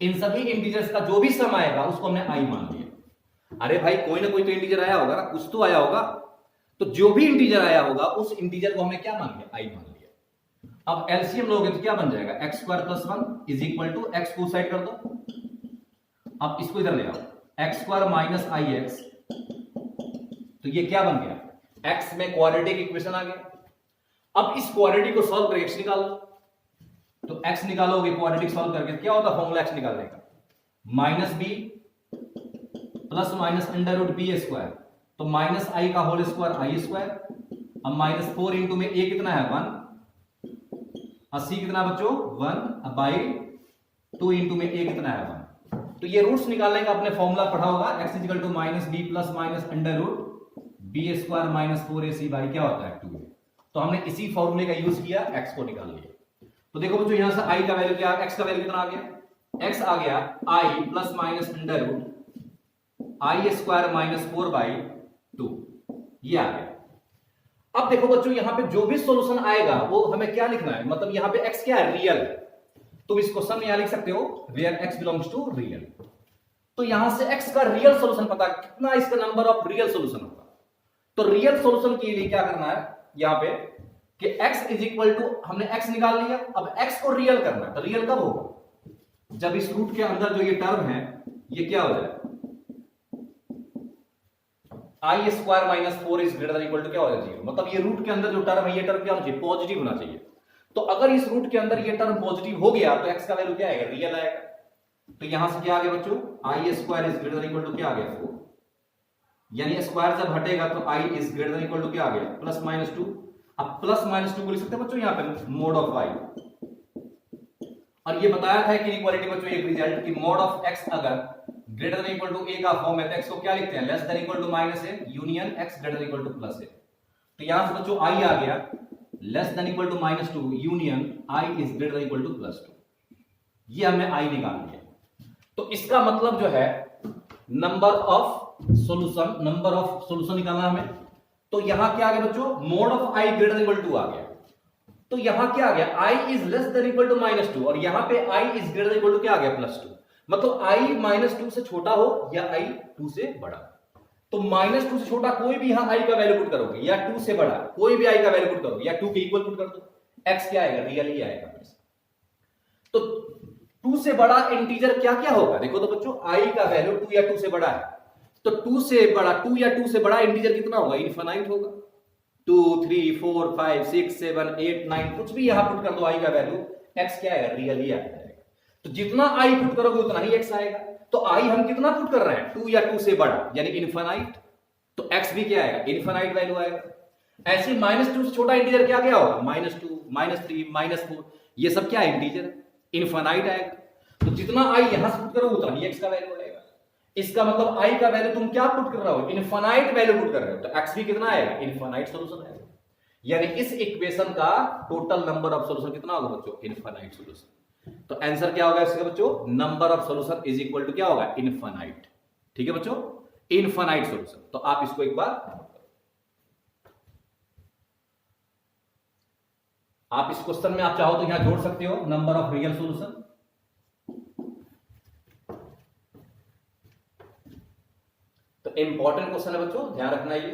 A: इन सभी इंटीजर्स का जो भी सम आएगा उसको हमने आई मान लिया। अरे भाई कोई ना कोई तो इंटीजर आया होगा ना, कुछ तो आया होगा, तो जो भी इंटीजर आया होगा उस इंटीजर को हमने क्या मान लिया, आई मान लिया। अब एलसीएम लोगे तो क्या बन जाएगा, X square plus 1 is equal to, X को साइड कर दो, अब इसको इधर ले आओ, X square minus I X, तो ये क्या बन गया, एक्स में क्वाड्रेटिक इक्वेशन आ गया। अब इस क्वाड्रेटिक को सॉल्व करके एक्स निकाल लो, तो एक्स निकालोगे क्वाड्रेटिक सॉल्व करके, क्या होता फॉर्मूला एक्स निकालने का, minus B plus minus under root B square, तो माइनस आई का होल स्क्वायर आई स्क्वायर, अब माइनस 4 इंटू में ए कितना है 1, और सी कितना बच्चों 1, अब बाई 2 इंटू में ए कितना है 1। तो ये रूट्स निकालने का आपने फॉर्मूला पढ़ा होगा, X equal to minus B plus minus under root B square minus 4ac by क्या होता है 2a। तो हमने इसी फॉर्मूले का यूज किया, एक्स को निकाल लिया। तो देखो बच्चों यहां से आई का वैल्यू क्या, एक्स का वैल्यू कितना आ गया, एक्स आ गया i plus minus under root i square minus 4 by 2, ये आ गया। अब देखो बच्चों यहां पे जो भी सॉल्यूशन आएगा वो हमें क्या लिखना है, मतलब यहां पे x क्या है, रियल है। तुम इस क्वेश्चन में यहां लिख सकते हो where x belongs to real. तो यहां से x का रियल सॉल्यूशन पता कितना इसका नंबर ऑफ रियल सॉल्यूशन होगा। तो रियल सॉल्यूशन के लिए क्या करना है यहां पे कि x इज इक्वल टू, हमने x निकाल लिया, अब x को रियल करना है। तो रियल कब होगा, जब इस रूट के अंदर जो ये टर्म है ये क्या हो जाए, i square minus 4 is greater than equal to क्या हो जाए 0। मतलब ये रूट के अंदर जो टर्म है ये टर्म क्या होना चाहिए, पॉजिटिव होना चाहिए। तो अगर इस रूट के अंदर ये टर्म पॉजिटिव हो गया तो x का वैल्यू क्या आएगा, रियल आएगा। तो यहां से क्या आ गया बच्चों, i square is greater than equal to क्या आ गया 4, यानी स्क्वायर जब हटेगा तो i is greater than equal to क्या आ गया प्लस माइनस 2। अब प्लस माइनस 2 को लिख सकते हैं बच्चों यहां पे मोड ऑफ i। और ये बताया था कि इनइक्वालिटी बच्चों एक रिजल्ट कि मोड ऑफ x अगर greater than equal to a का फॉर्म है तो x को क्या लिखते हैं, less than equal to minus a union x greater than equal to plus a। तो यहां से बच्चों i आ गया less than equal to minus 2 union i is greater than equal to plus 2। ये हमने i निकाल लिया। तो इसका मतलब जो है नंबर ऑफ सॉल्यूशन निकालना हमें। तो यहां क्या आ गया बच्चों, mod of i greater than equal to आ गया। तो यहां क्या आ गया, i is less than equal to minus 2 और यहां पे i is greater than equal to क्या आ गया प्लस 2। मतलब i माइनस 2 से छोटा हो या i 2 से बड़ा। तो माइनस 2 से छोटा कोई भी यहां i का वैल्यू पुट करोगे या 2 से बड़ा कोई भी i का वैल्यू पुट करोगे या 2 के इक्वल पुट कर दो, x क्या आएगा, रियल ही आएगा। तो 2 से बड़ा इंटीजर क्या क्या होगा, देखो तो बच्चों i का वैल्यू 2 या 2 से बड़ा है। तो 2 से बड़ा 2 या 2 से बड़ा इंटीजर कितना होगा, इनफिनाइट होगा। 2 3 4 5 6 7 8 9 कुछ भी यहां पुट कर दो i का वैल्यू, x क्या आएगा, रियल ही आएगा। तो जितना i पुट करोगे उतना ही x आएगा। तो i हम कितना पुट कर रहे हैं, 2 या 2 से बड़ा यानी इनफिनाइट। तो x भी क्या आएगा, इनफिनाइट वैल्यू आएगा। ऐसे -2 से छोटा इंटीजर क्या क्या होगा, -2 -3 -4 ये सब क्या है, इंटीजर इनफिनाइट आएगा। तो जितना i यहां से पुट करोगे उतना ही x का वैल्यू आएगा। इसका मतलब i का वैल्यू तुम क्या पुट कर रहे हो, इनफिनाइट वैल्यू पुट कर रहे हो। तो x भी कितना आएगा, इनफिनाइट सॉल्यूशन आएगा। यानी इस इक्वेशन का टोटल नंबर ऑफ सॉल्यूशन कितना होगा बच्चों, इनफिनाइट सॉल्यूशन। तो आंसर क्या होगा इसका बच्चों, number of solution is equal to क्या होगा, इनफिनाइट। ठीक है बच्चों, इनफिनाइट सॉल्यूशन। तो आप इसको एक बार आप इस क्वेश्चन में आप चाहो तो यहां जोड़ सकते हो नंबर ऑफ रियल सॉल्यूशन। तो इंपॉर्टेंट क्वेश्चन है बच्चों, ध्यान रखना ये।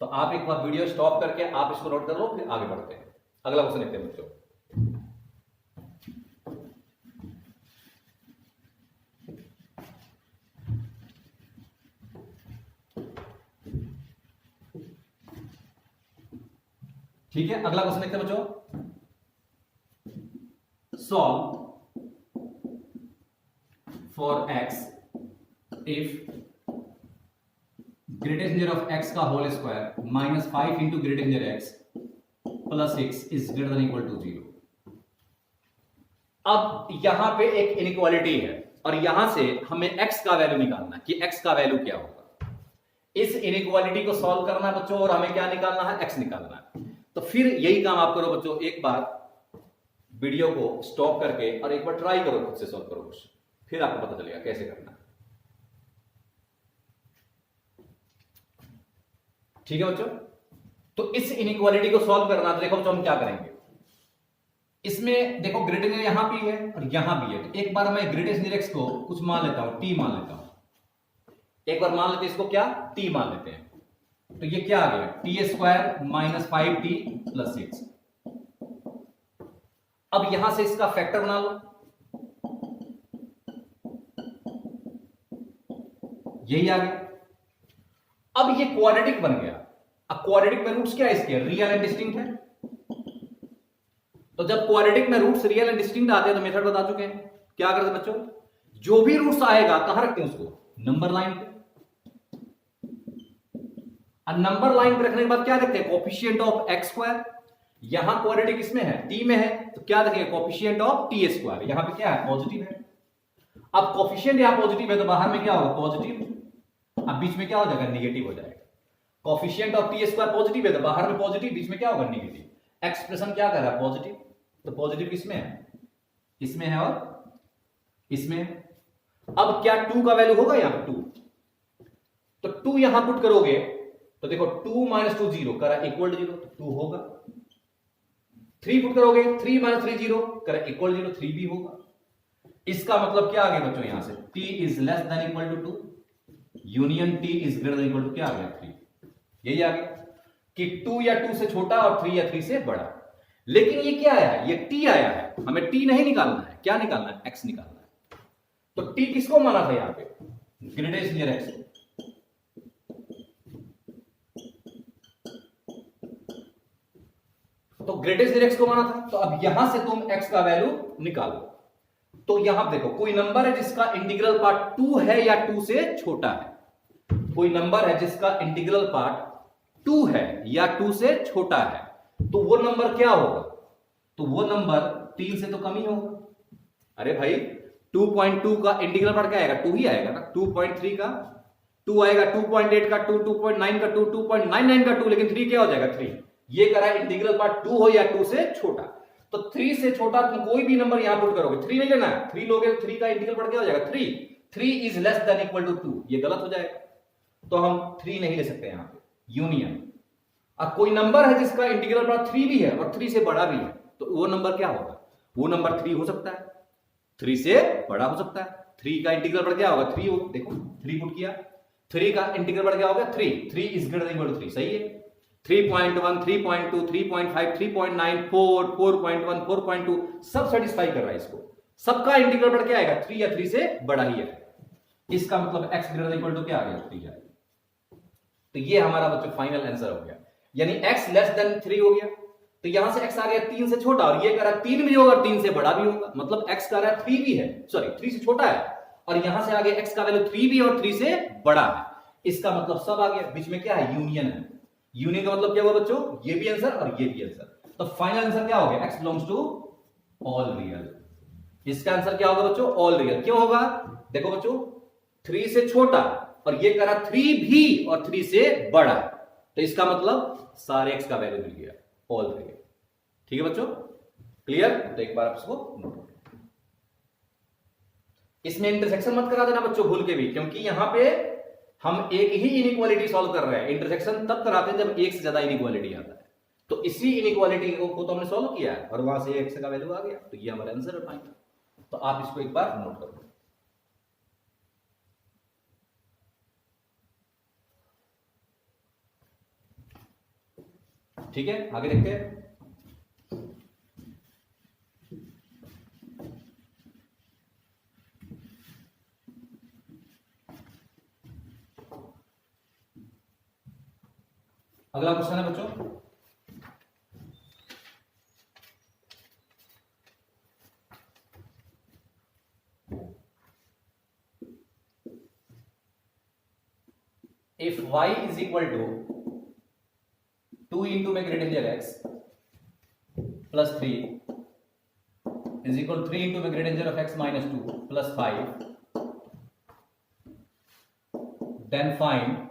A: तो आप एक बार वीडियो स्टॉप करके आप इसको नोट कर लो, फिर आगे बढ़ते हैं। अगला क्वेश्चन देखते हैं बच्चों। ठीक है, अगला क्वेश्चन देखते हैं बच्चों। Solve for x if greatest integer of x का whole square minus 5 into greatest integer x plus 6 is greater than equal to 0। अब यहां पे एक इनइक्वालिटी है और यहां से हमें x का वैल्यू निकालना है कि x का वैल्यू क्या होगा। इस इनइक्वालिटी को सॉल्व करना है बच्चों और हमें क्या निकालना है, x निकालना है। तो फिर यही काम आप करो बच्चों, एक बार वीडियो को स्टॉप करके और एक बार ट्राई करो, खुद से सॉल्व करो, फिर आपको पता चलेगा कैसे करना है। ठीक है बच्चों, तो इस इनइक्वालिटी को सॉल्व करना तो देखो बच्चों हम क्या करेंगे। इसमें देखो ग्रेटेस्ट इंटीजर यहां भी है और यहां भी है। तो एक बार मैं ग्रेटेस्ट इंटीजर x को कुछ मान लेता हूं, t मान लेता हूं। एक बार मान लेते हैं इसको क्या, t मान लेते हैं। तो ये क्या आ गया, T square minus 5t plus 6। अब यहां से इसका फैक्टर बना लो, यही आ गया। अब ये क्वाड्रेटिक बन गया। अब क्वाड्रेटिक में रूट्स क्या है इसके, रियल एंड डिस्टिंक्ट है। तो जब क्वाड्रेटिक में रूट्स रियल एंड डिस्टिंक्ट आते हैं तो मेथड बता चुके हैं क्या करते हैं बच्चों, जो भी रूट्स आएगा कहां रखते हैं उसको, नंबर लाइन पे। और नंबर लाइन पे रखने के बाद क्या देखते हैं, कोफिशिएंट ऑफ एक्स स्क्वायर। यहां क्वाड्रेटिक इसमें है, टी में है, तो क्या देखेंगे, कोफिशिएंट ऑफ टी स्क्वायर। यहां पे क्या है, पॉजिटिव है। अब कोफिशिएंट यहां पॉजिटिव है तो बाहर में क्या होगा, पॉजिटिव। अब बीच में क्या हो जाएगा, नेगेटिव हो जाएगा। Coefficient of T square positive है तो बाहर में पॉजिटिव, बीच में क्या होगा, नेगेटिव। एक्सप्रेशन क्या कर रहा है, पॉजिटिव। तो पॉजिटिव किसमें है, इसमें है और इसमें है। अब क्या 2 का वैल्यू होगा यहां पर 2, तो 2 यहां पुट करोगे तो देखो 2 - 2 0 करा इक्वल 0, तो 2 होगा। 3 पुट करोगे 3 - 3 0 करा इक्वल 0, 3 भी होगा। इसका मतलब क्या आ गया बच्चों यहां से t is less than equal to 2 union t is greater than equal to क्या आ गया 3। यही आ गया कि 2 या 2 से छोटा और 3 या 3 से बड़ा। लेकिन ये क्या आया है, ये t आया है, हमें t नहीं निकालना है, क्या निकालना है, x निकालना है। तो t किसको माना था यहां पे, ग्रेटेस्ट नियर x को। तो ग्रेटेस्ट नियर x को माना था, तो अब यहां से तुम x का वैल्यू निकालो। तो यहां देखो कोई नंबर है जिसका इंटीग्रल पार्ट 2 है या 2 से छोटा है, कोई नंबर है जिसका इंटीग्रल पार्ट 2 है या 2 से छोटा है, तो वो नंबर क्या होगा, तो वो नंबर 3 से तो कम ही होगा। अरे भाई 2.2 का इंटीग्रल पार्ट क्या आएगा, 2 ही आएगा ना। 2.3 का 2 आएगा, 2.8 का 2, 2.9 का 2, 2.99 का 2, लेकिन 3 क्या हो जाएगा 3। ये करा इंटीग्रल पार्ट 2 हो या 2 से छोटा। तो 3 से छोटा तुम कोई भी नंबर यहां पुट करोगे, 3 नहीं लेना है, 3 लोगे तो 3 का इंटीग्रल पार्ट क्या हो जाएगा 3। 3 is less than equal to 2, ये गलत हो जाएगा, तो हम 3 नहीं ले सकते यहां पे, यूनियन। अब कोई नंबर है जिसका इंटीग्रल पार्ट 3 भी है और 3 से बड़ा भी है, तो वो नंबर क्या होगा, वो नंबर 3 हो सकता है, 3 से बड़ा हो सकता है। 3 का इंटीग्रल पार्ट क्या होगा 3 हो, देखो 3 पुट किया, 3 का इंटीग्रल पार्ट क्या होगा 3, 3 is greater than equal to 3, सही है। 3.1 3.2 3.5 3.9 4 4.1 4.2 सब सेटिस्फाई कर रहा है इसको, सबका इंटीग्रल पार्ट क्या आएगा 3 या 3 से बड़ा ही है। इसका मतलब x greater than equal to क्या आ गया 3 है। तो ये हमारा बच्चों फाइनल आंसर हो गया, यानी x लेस देन 3 हो गया। तो यहां से x आ गया 3 से छोटा, और ये कह रहा 3 भी होगा और 3 से बड़ा भी होगा, मतलब x कह रहा है 3 भी है, सॉरी 3 से छोटा है, और यहां से आगे x का वैल्यू 3 भी और 3 से बड़ा है। इसका मतलब सब आ गया, बीच में क्या है यूनियन है। यूनियन का मतलब क्या हुआ बच्चों, ये भी आंसर और ये भी आंसर। तो फाइनल आंसर क्या हो गया, x belongs to all real. इसका आंसर क्या होगा बच्चों, ऑल रियल। क्यों होगा, देखो बच्चों 3 से छोटा और ये कह रहा 3 भी और 3 से बड़ा, तो इसका मतलब सारे x का वैल्यू मिल गया, ऑल रियल। ठीक है बच्चों, क्लियर। तो एक बार आप इसको नोट करो। इसमें इंटरसेक्शन मत करा देना बच्चों भूल के भी, क्योंकि यहां पे हम एक ही इनइक्वालिटी सॉल्व कर रहे हैं। इंटरसेक्शन तब कराते हैं जब एक से ज्यादा इनइक्वालिटी आता है, तो इसी इनइक्वालिटी को तो हमने सॉल्व किया है और वहां से x का वैल्यू आ गया, तो ये हमारा आंसर है फाइनल। तो आप इसको एक बार नोट करो। ठीक है, आगे देखते हैं। अगला क्वेश्चन है बच्चों, if y is equal to 2 into में greater than x plus 3 is equal to 3 into में greater then of x minus 2 plus 5, then find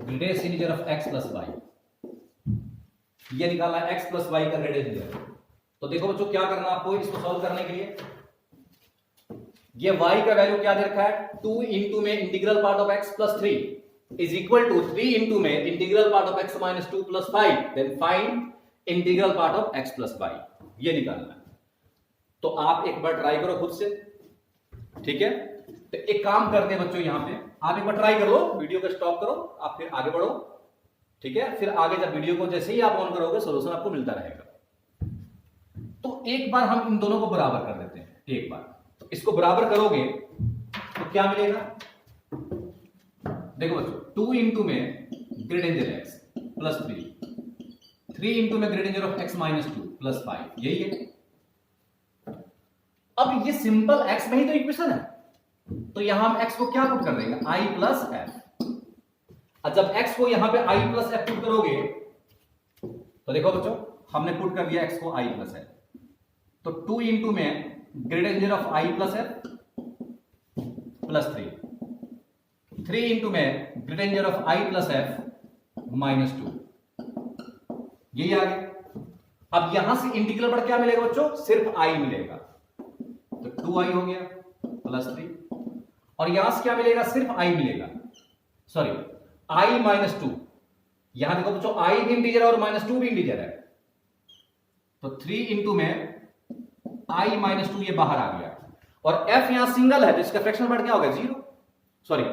A: greatest integer of x plus y। ये निकालना है x plus y का greatest integer. तो देखो बच्चों क्या करना आपको इसको सॉल्व करने के लिए, ये y का वैल्यू क्या दे रखा है 2 इंटू में integral part of x plus 3 is equal to 3 into में integral part of x minus 2 plus 5, then find integral part of x plus y, ये निकालना है। तो आप एक बार ट्राई करो खुद से, ठीक है। तो एक काम करते हैं बच्चों, यहां पे आप एक बार ट्राई कर लो, वीडियो को स्टॉप करो, आप फिर आगे बढ़ो, ठीक है। फिर आगे जब वीडियो को जैसे ही आप ऑन करोगे सॉल्यूशन आपको मिलता रहेगा। तो एक बार हम इन दोनों को बराबर कर देते हैं, एक बार तो इसको बराबर करोगे तो क्या मिलेगा, देखो बच्चों 2 इंटू में greater than x plus 3 into में greater than of x minus 2 plus 5, यही है। अब ये सिंपल x में ही तो इक्वेशन है, तो यहां हम x को क्या पुट कर देंगे i प्लस f। और जब x को यहां पे i प्लस f पुट करोगे तो देखो बच्चों हमने पुट कर दिया x को i प्लस f, तो 2 इंटू में greater than of i plus f plus 3 into में greater than of i plus f minus 2, यही आ गया। अब यहां से इंटीग्रल पर क्या मिलेगा बच्चों, सिर्फ i मिलेगा, तो 2i हो गया प्लस 3। और यहां से क्या मिलेगा, सिर्फ आई मिलेगा, सॉरी आई माइनस टू। यहां देखो बच्चों आई भी इंटीजर है और माइनस टू भी इंटीजर है, तो 3 इंटू में आई माइनस टू ये बाहर आ गया, और एफ यहां सिंगल है तो इसका फ्रैक्शन बढ़ क्या हो गया, जीरो, सॉरी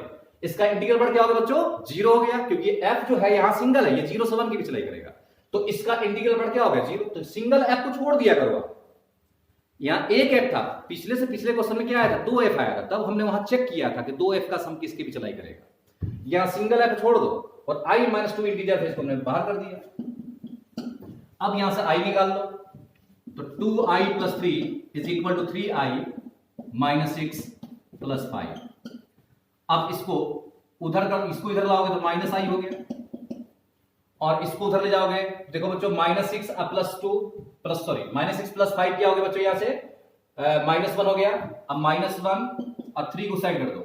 A: इसका इंटीग्रल बढ़ क्या हो गया बच्चों, जीरो हो गया, क्योंकि एफ जो है यहां सिंगल है, ये 0 से 1 की भी चलाई करेगा, तो इसका इंटीग्रल बढ़ क्या हो गया, जीरो। तो सिंगल एफ को छोड़ दिया करो, यहां एक एफ था, पिछले से पिछले क्वेश्चन में क्या आया था, 2 एफ आया था, तब हमने वहां चेक किया था कि 2 एफ का सम किसकी भी चलाई करेगा। यहां सिंगल एफ छोड़ दो और आई माइनस टू इंटीजर थे, इसको हमने बाहर कर दिया। अब यहां से आई निकाल लो, तो 2i plus 3 is equal to 3i minus 6 plus 5। अब इसको उधर कर, इसको इधर लाओगे तो माइनस आई हो गया, और इसको उधर ले जाओगे, देखो बच्चों minus 6 plus 2 plus sorry minus 6 plus 5 क्या हो गया बच्चों, यहां से माइनस 1 हो गया। अब माइनस 1 और 3 को साइड कर दो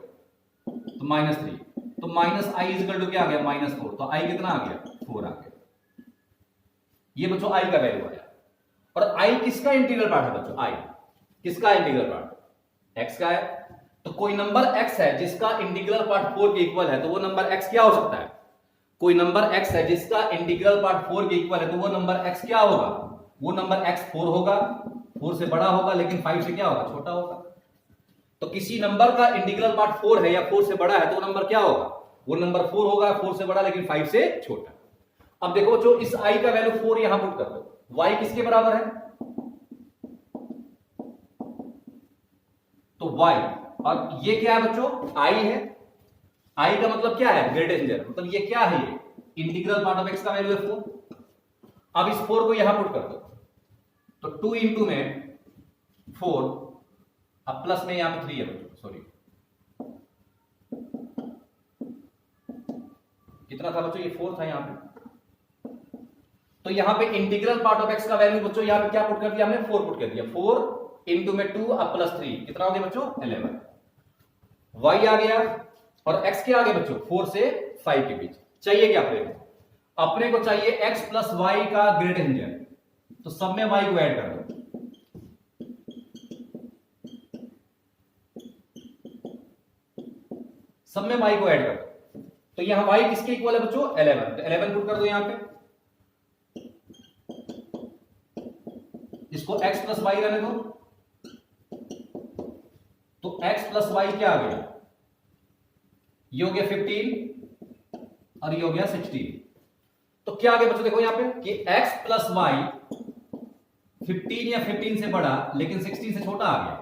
A: तो माइनस 3, तो माइनस आई इक्वल टू क्या आ गया, माइनस 4, तो आई कितना आ गया, 4 आ गया। ये बच्चों आई का वैल्यू आया। और आई किसका इंटीग्रल पार्ट है बच्चों, आई किसका इंटीग्रल पार्ट, एक्स का है। तो कोई नंबर एक्स है जिसका इंटीग्रल पार्ट 4 के इक्वल है, तो वो नंबर एक्स क्या हो सकता है, कोई नंबर एक्स है जिसका इंटीग्रल पार्ट 4 के इक्वल है, तो वो नंबर एक्स क्या होगा, वो नंबर एक्स 4 होगा, 4 से बड़ा होगा लेकिन 5 से क्या होगा, छोटा होगा। तो किसी नंबर का इंटीग्रल पार्ट 4 है या 4 से बड़ा है, तो वो नंबर क्या होगा, वो नंबर 4 होगा, 4 से बड़ा लेकिन 5 से छोटा। अब देखो बच्चों इस आई का वैल्यू 4 यहां पुट कर दो, y किसके बराबर है, तो y, और ये क्या है बच्चों, i है, i का मतलब क्या है, ग्रेटेस्ट इंटीजर, मतलब ये क्या है, ये इंटीग्रल पार्ट ऑफ x का वैल्यू है 4। अब इस 4 को यहां पुट कर दो, तो 2 इंटू में 4, अब प्लस में यहां पे 3 है बच्चों, सॉरी कितना था बच्चों, ये 4 था यहां पे। तो यहां पे इंटीग्रल पार्ट ऑफ x का वैल्यू बच्चों यहां पे क्या पुट कर दिया हमने, 4 पुट कर दिया, 4 इंटू में 2 अब प्लस 3 कितना हो गया बच्चों, 11। y आ गया और x के आगे बच्चों 4 से 5 के बीच चाहिए क्या अपने को चाहिए x प्लस वाई का ग्रेटेस्ट इंटीजर, तो सब में y को ऐड कर दो, सब में y को ऐड कर दो, तो यहां y किसके इक्वल है बच्चों, 11, तो 11 पुट कर दो यहां पे, इसको x प्लस वाई रहने दो, तो x प्लस वाई क्या आ गया, ये हो गया 15 और ये हो गया 16। तो क्या आ गया बच्चों, देखो यहां पे कि x प्लस वाई 15 या 15 से बड़ा लेकिन 16 से छोटा आ गया।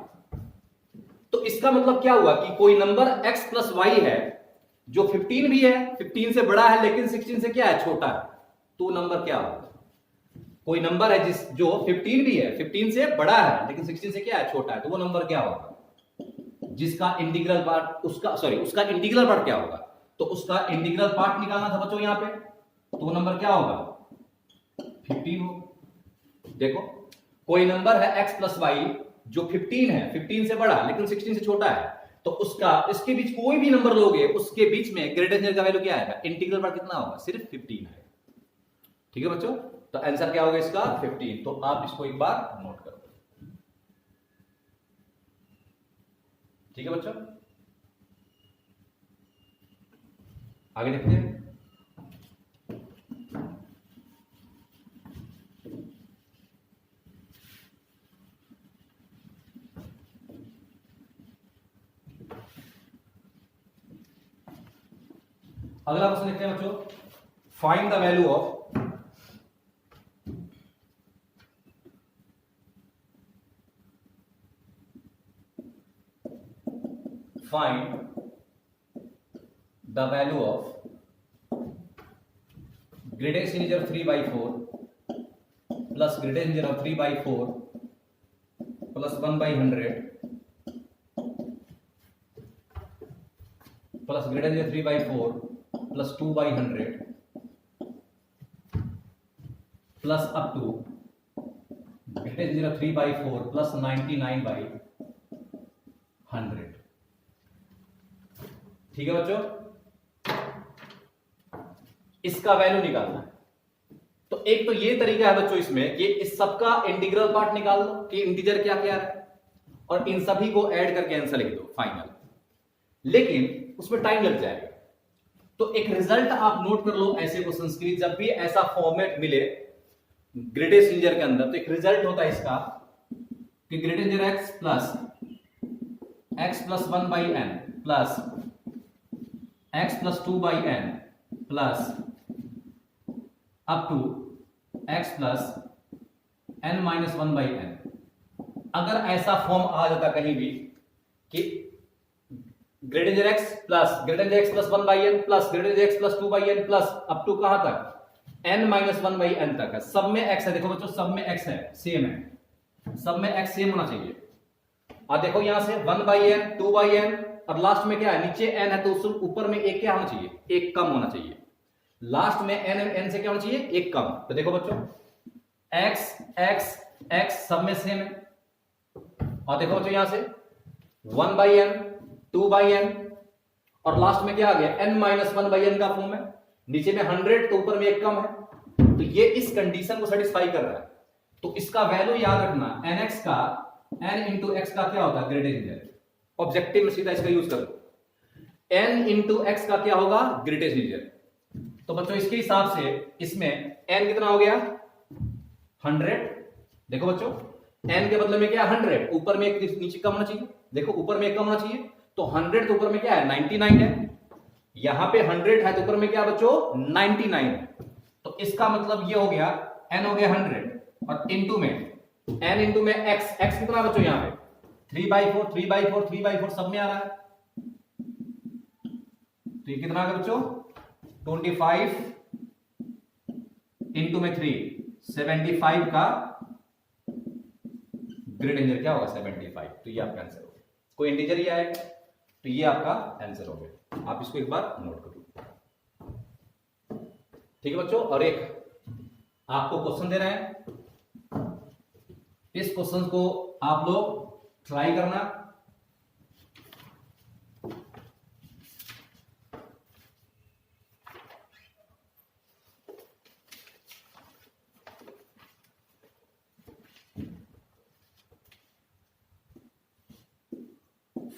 A: तो इसका मतलब क्या हुआ कि कोई नंबर x प्लस वाई है जो 15 भी है, 15 से बड़ा है लेकिन 16 से क्या है, छोटा है, तो नंबर क्या होगा, कोई नंबर है जिस जो 15 भी है, 15 से बड़ा है लेकिन 16 से क्या है, छोटा है, तो वो नंबर क्या होगा, जिसका इंटीग्रल पार्ट उसका सॉरी उसका इंटीग्रल पार्ट क्या होगा, तो उसका इंटीग्रल पार्ट निकालना था बच्चों यहां पे, तो वो नंबर क्या होगा, 15 होगा। देखो कोई नंबर है x प्लस वाई जो 15 है, 15 से बड़ा लेकिन 16 से छोटा है, तो उसका इसके बीच कोई भी नंबर लोगे उसके बीच में ग्रेटेस्ट इंटीजर का वैल्यू क्या आएगा, इंटीग्रल पार्ट कितना होगा, सिर्फ 15 है। ठीक है बच्चों, तो आंसर क्या होगा इसका 15। तो आप इसको एक बार नोट करो। ठीक है बच्चों, आगे देखते हैं। अगला क्वेश्चन देखते हैं बच्चों, find the value of the value of greatest integer 3/4 plus greatest integer of 3/4 plus 1/100 plus greatest integer 3/4 plus 2/100 plus up to greatest integer of 3/4 plus 99/100। ठीक है बच्चों, इसका वैल्यू निकालना है। तो एक तो ये तरीका है बच्चों इसमें कि इस सबका इंटीग्रल पार्ट निकाल लो कि इंटीजर क्या क्या है, और इन सभी को ऐड करके आंसर लिख दो फाइनल। लेकिन उसमें टाइम लग जाएगा। तो एक रिजल्ट आप नोट कर लो ऐसे क्वेश्चंस के लिए, जब भी ऐसा फॉर्मेट मिले ग्रेटेस्ट इंटीजर के अंदर, तो एक रिजल्ट होता है इसका कि greatest integer x plus 1 by n plus x plus 2 by n plus up to x plus n minus 1 by n. अगर ऐसा फॉर्म आ जाता कहीं भी कि greatest x plus 1 by n plus greatest x plus 2 by n plus up to कहां तक n minus 1 by N तक है, सब में x है। देखो बच्चों सब में x है, सेम है, सब में x सेम होना चाहिए। और देखो यहां से 1 बाई एन 2 बाई एन और लास्ट में क्या है, नीचे n है तो उस ऊपर में एक क्या होना चाहिए, एक कम होना चाहिए। लास्ट में n से क्या होना चाहिए, एक कम। तो देखो बच्चों x x x सब में सेम है। और देखो बच्चों यहां से 1 बाई एन 2 बाई एन और लास्ट में क्या आ गया, n माइनस 1 बाई एन का फॉर्म है। नीचे में 100 तो ऊपर में एक कम है, तो ये इस कंडीशन को सेटिस्फाई कर रहा है। तो इसका वैल्यू याद रखना, nx का n इंटू एक्स का क्या होता है, ग्रेटेस्ट इंटीजर। ऑब्जेक्टिव में सीधा इसका यूज करो, n इंटू एक्स का क्या होगा, ग्रेटेस्ट इंटीजर। तो बच्चों इसके हिसाब से इसमें n कितना हो गया, 100। देखो बच्चों n के बदले में क्या है 100, ऊपर में एक नीचे कम होना चाहिए। देखो ऊपर में एक कम होना चाहिए, तो 100 तो ऊपर में क्या है 99 है, यहां पे 100 है तो ऊपर में क्या बच्चों 99 है। तो इसका मतलब ये हो गया n हो गया 100 और इंटू में n इंटू में x कितना बच्चों यहां पे 3/4 3/4 3/4 सब में आ रहा है। तो ये कितना आ गया बच्चों 25 इंटू में 3 75 का ग्रेट इंटीजर क्या होगा 75। तो ये आपका आंसर हो गया, कोई इंटीजर ही आएगा तो ये आपका आंसर हो गया। आप इसको एक बार नोट कर लो, ठीक है बच्चों। और एक आपको क्वेश्चन दे रहे हैं, इस क्वेश्चन को आप लोग ट्राई करना।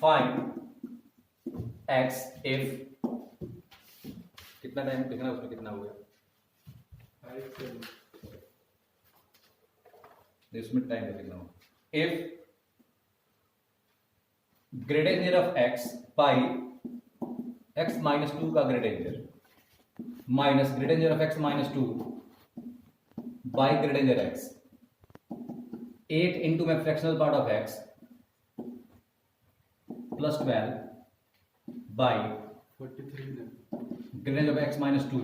A: फाइंड x इफ, कितना टाइम देखना उसमें कितना हो गया, इसमें टाइम कितना हो, if greatest integer of x by x minus 2 का greatest integer minus greatest integer of x minus 2 by greatest integer x 8 into में fractional part of x plus 12 by 43 greatest of x minus 2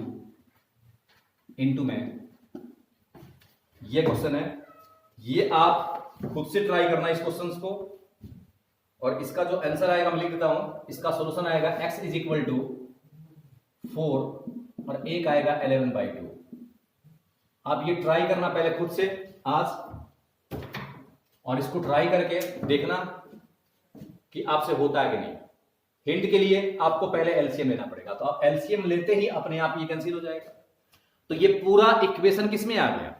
A: into में, ये question है। ये आप खुद से try करना इस क्वेश्चन को, और इसका जो आंसर आएगा मैं लिख देता हूं। इसका सॉल्यूशन आएगा x इज इक्वल टू 4 और एक आएगा 11/2। आप ये ट्राई करना पहले खुद से आज, और इसको ट्राई करके देखना कि आपसे होता है कि नहीं। हिंट के लिए आपको पहले एलसीएम लेना पड़ेगा, तो आप एलसीएम लेते ही अपने आप ये कैंसिल हो जाएगा। तो ये पूरा इक्वेशन किस में आ गया,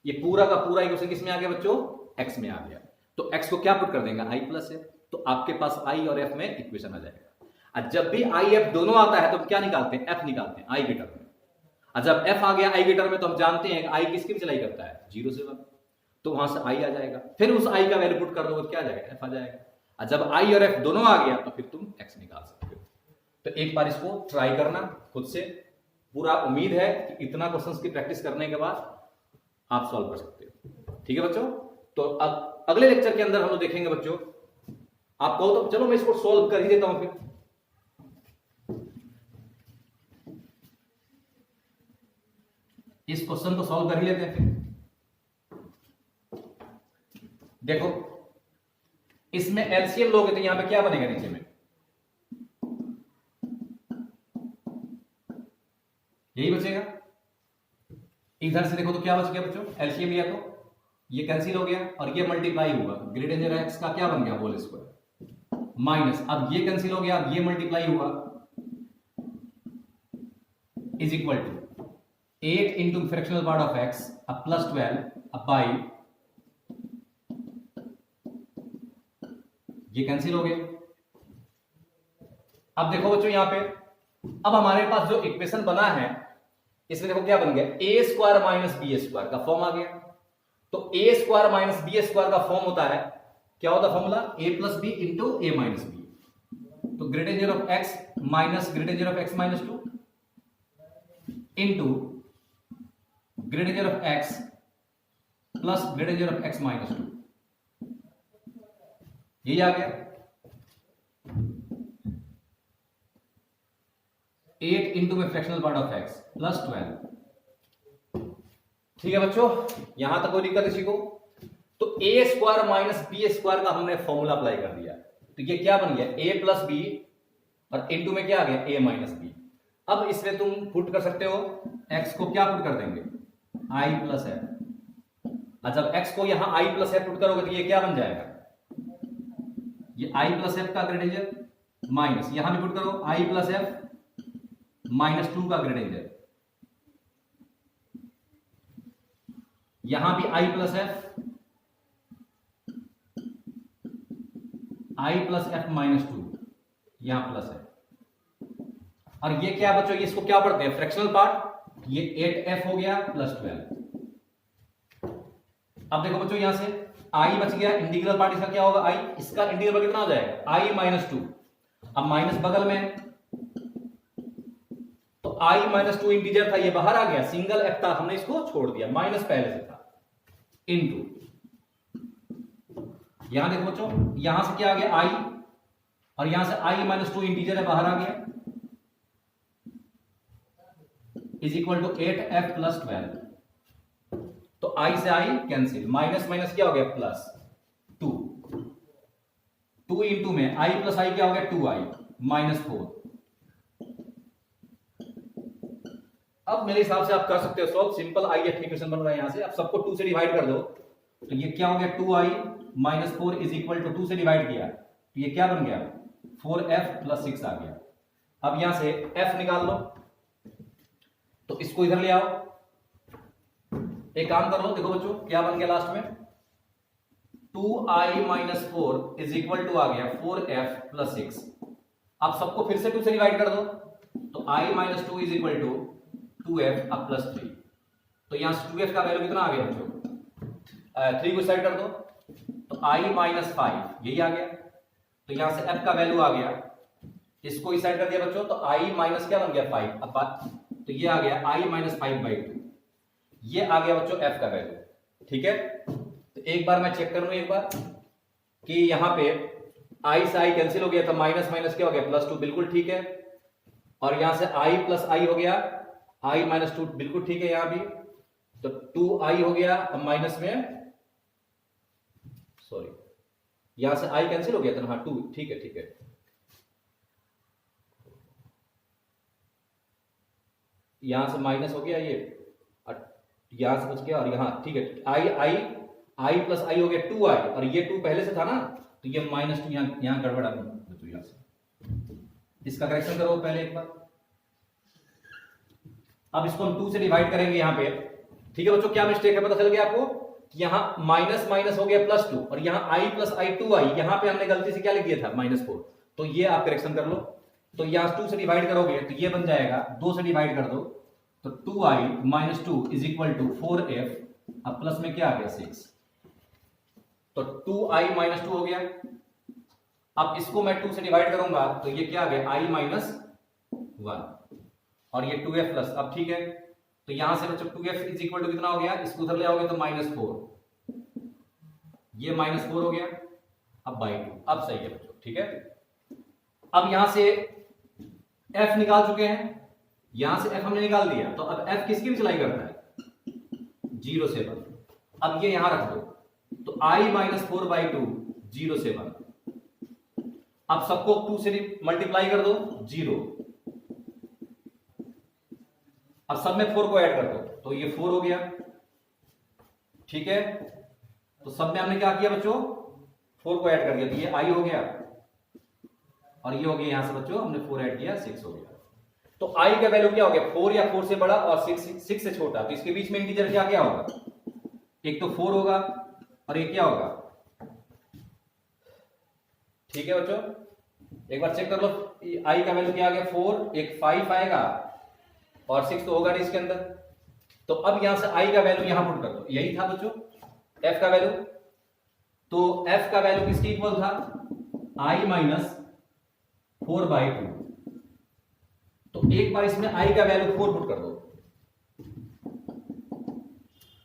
A: ये पूरा का पूरा इक्वेशन किस में आ गया बच्चों, x में आ गया। तो x को क्या पुट कर देंगे, i प्लस है, तो आपके पास i और f में इक्वेशन आ जाएगा। और जब भी i f दोनों आता है तो क्या निकालते हैं, f निकालते हैं i के टर्म में। और जब f आ गया i के टर्म में तो हम जानते हैं i किसकी चलाई करता है 0 से 1, तो वहां से i आ जाएगा। फिर उस i का वैल्यू पुट कर दो तो क्या आ जाएगा, f आ जाएगा। और जब i और f दोनों आ गया तो फिर तुम x निकाल सकते हो। तो एक बार इसको ट्राई करना खुद से, पूरा उम्मीद है कि इतना क्वेश्चंस की प्रैक्टिस करने के बाद आप सॉल्व कर सकते हो, ठीक है बच्चों। तो अब अगले लेक्चर के अंदर हम लोग देखेंगे बच्चों, आप कहो तो चलो मैं इसको सॉल्व कर ही देता हूं। फिर इस क्वेश्चन को सॉल्व कर ही लेते हैं। फिर देखो इसमें एलसीएम लोगे तो यहां पे क्या बनेगा, नीचे में यही बचेगा। इधर से देखो तो क्या बच गया बच्चों, एलसीएम लिया तो ये कैंसिल हो गया और ये मल्टीप्लाई हुआ, ग्रेटेस्ट इंटीजर x का क्या बन गया होल स्क्वायर माइनस, अब ये कैंसिल हो गया, अब ये मल्टीप्लाई हुआ is equal to 8 into fractional part of x अब प्लस 12 अब बाई, ये कैंसिल हो गया अब देखो बच्चों यहां पे, अब हमारे पास जो इक्वेशन बना है इसमें देखो क्या बन गया, A square minus B square का फॉर्म आ गया। तो A square minus B square का फॉर्म होता है, क्या होता है formula, A plus B into A minus B. तो greatest integer of x minus greatest integer of x minus 2 into greatest integer of x plus greatest integer of x minus 2, यही आ गया। 8 इंटू में fractional part of x plus 12। ठीक है बच्चों, यहां तक कोई दिक्कत किसी को? तो A square minus B square का हमने फॉर्मूला अप्लाई कर दिया, तो ये क्या बन गया, ए प्लस बी और इंटू में क्या आ गया, ए माइनस बी। अब इसमें तुम पुट कर सकते हो, एक्स को क्या पुट कर देंगे, आई प्लस एफ। और जब एक्स को यहां आई प्लस एफ पुट करोगे तो ये क्या बन जाएगा, ये आई प्लस एफ का ग्रेडेंजर माइनस यहां भी पुट करो आई प्लस एफ माइनस 2 का ग्रेडेंजर, यहां भी आई प्लस एफ, आई प्लस एफ माइनस 2, यहां प्लस है। और ये क्या बच्चों, ये इसको क्या पढ़ते हैं, फ्रैक्शनल पार्ट, ये 8f हो गया प्लस 12। अब देखो बच्चों यहां से i बच गया, इंटीग्रल पार्ट इसका क्या होगा i, इसका इंटीग्रल कितना हो जाएगा i माइनस 2। अब माइनस बगल में, तो i माइनस 2 इंटीजर था, ये बाहर आ गया, सिंगल f था, हमने इसको छोड़ दिया, माइनस पहले से था, इनटू यहां देखो बच्चों, यहां से क्या आ गया i, और यहां से i माइनस 2 इंटीजर है, बाहर आ गया, is equal to 8f plus 12। तो i से i कैंसिल, माइनस माइनस क्या हो गया प्लस 2, 2 इंटू में i प्लस i क्या हो गया 2i माइनस 4। अब मेरे हिसाब से आप कर सकते हो सॉल्व, सिंपल आई इक्वेशन बन रहा है, यहां से आप सबको 2 से डिवाइड कर दो, तो ये क्या हो गया 2i minus 4 is equal to 2 से डिवाइड किया तो ये क्या बन गया 4f प्लस 6 आ गया। अब यहां से f निकाल लो, तो इसको इधर ले आओ, एक काम कर लो, देखो बच्चों क्या बन गया लास्ट में, 2i minus 4 is equal to आ गया 4f प्लस 6। अब सबको फिर से 2 से डिवाइड कर दो, तो i minus 2 is equal to 2f अब प्लस 3। तो यहां से 2f का वैल्यू कितना आ गया बच्चों, 3 को साइड कर दो, तो i माइनस 5 यही आ गया। तो यहां से f का वैल्यू आ गया, इसको इस साइड कर दिया बच्चों, तो i माइनस क्या बन गया 5, अब तो ये आ गया i माइनस 5/2, ये आ गया बच्चों f का वैल्यू। ठीक है, तो एक बार मैं चेक कर लूं एक बार कि यहां पे i से i कैंसिल हो गया था, माइनस माइनस क्या हो गया प्लस 2, बिल्कुल ठीक है। और यहां से i प्लस i हो गया, i माइनस 2 बिल्कुल ठीक है यहां भी, तो 2i हो गया, अब माइनस में सॉरी यहां से i कैंसिल हो गया था, हाँ 2 ठीक है ठीक है। यहां से माइनस हो गया ये, यहां से बच गया, और यहां ठीक है i प्लस i हो गया 2i, और ये 2 पहले से था ना, तो ये माइनस 2 यहां गड़बड़ आ गई, तो यहां से इसका करेक्शन करो पहले एक बार। अब इसको हम 2 से डिवाइड करेंगे यहां पे, ठीक है बच्चों, क्या मिस्टेक है पता चल गया आपको, कि यहां माइनस माइनस हो गया प्लस 2, और यहां i प्लस i 2i, यहां पे हमने गलती से क्या लिख दिया था माइनस 4, तो ये आप करेक्शन कर लो। तो यहां 2 से डिवाइड करोगे तो ये बन जाएगा, 2 से डिवाइड कर दो तो 2i minus 2 is equal to 4f, अब प्लस में क्या आ गया 6, तो 2i माइनस 2 हो गया। अब इसको मैं 2 से डिवाइड करूंगा तो ये क्या आ गया i माइनस 1, और ये 2f प्लस, अब ठीक है, तो यहां से बच्चों 2f इज इक्वल टू कितना हो गया, इसको उधर ले आओगे तो -4, ये -4 हो गया, अब बाई 2, अब सही है बच्चों, ठीक है। अब यहां से f निकाल चुके हैं, यहां से f हमने निकाल दिया, तो अब f किसकी भी चलाई करता है 0 से 1, अब ये यहां रख दो, तो i माइनस 4/2 0 से 1, अब सबको 2 से मल्टीप्लाई कर दो 0, अब सब में 4 को ऐड कर दो, तो ये 4 हो गया, ठीक है। तो सब में हमने क्या किया बच्चों 4 को ऐड कर दिया, तो ये i हो गया, और ये हो गया यहां से बच्चों हमने 4 ऐड किया 6 हो गया। तो i का वैल्यू क्या हो गया 4 या 4 से बड़ा और 6 से छोटा, तो इसके बीच में इंटीजर क्या क्या होगा, एक तो 4 होगा और एक क्या होगा, ठीक है बच्चों। एक बार चेक कर लो, आई का वैल्यू क्या आ गया 4, एक 5 आएगा और 6 तो होगा नहीं इसके अंदर। तो अब यहां से आई का वैल्यू यहां पुट कर दो, यही था बच्चों एफ का वैल्यू। तो एफ का वैल्यू किसके इक्वल था, आई माइनस 4/2। तो एक बार इसमें आई का वैल्यू 4 पुट कर दो,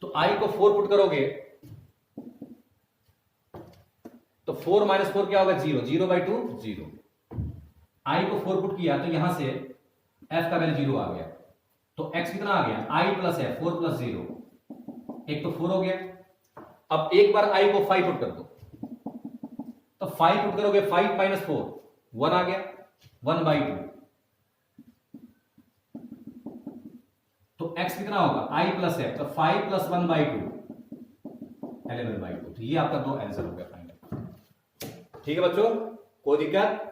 A: तो आई को 4 पुट करोगे तो 4 माइनस 4 क्या होगा 0, 0/2 0। आई को 4 पुट किया तो यहां से एफ का वैल्यू 0 आ गया। तो एक्स कितना आ गया, आई प्लस एफ 4 प्लस 0, एक तो 4 हो गया। अब एक बार आई को 5 पुट कर दो, तो 5 पुट करोगे 5 माइनस 4 1 आ गया, 1/2। तो x कितना होगा i प्लस एफ, तो 5 प्लस 1/2 11/2। तो ये आपका दो आंसर हो गया फाइनल। ठीक है बच्चों, कोई दिक्कत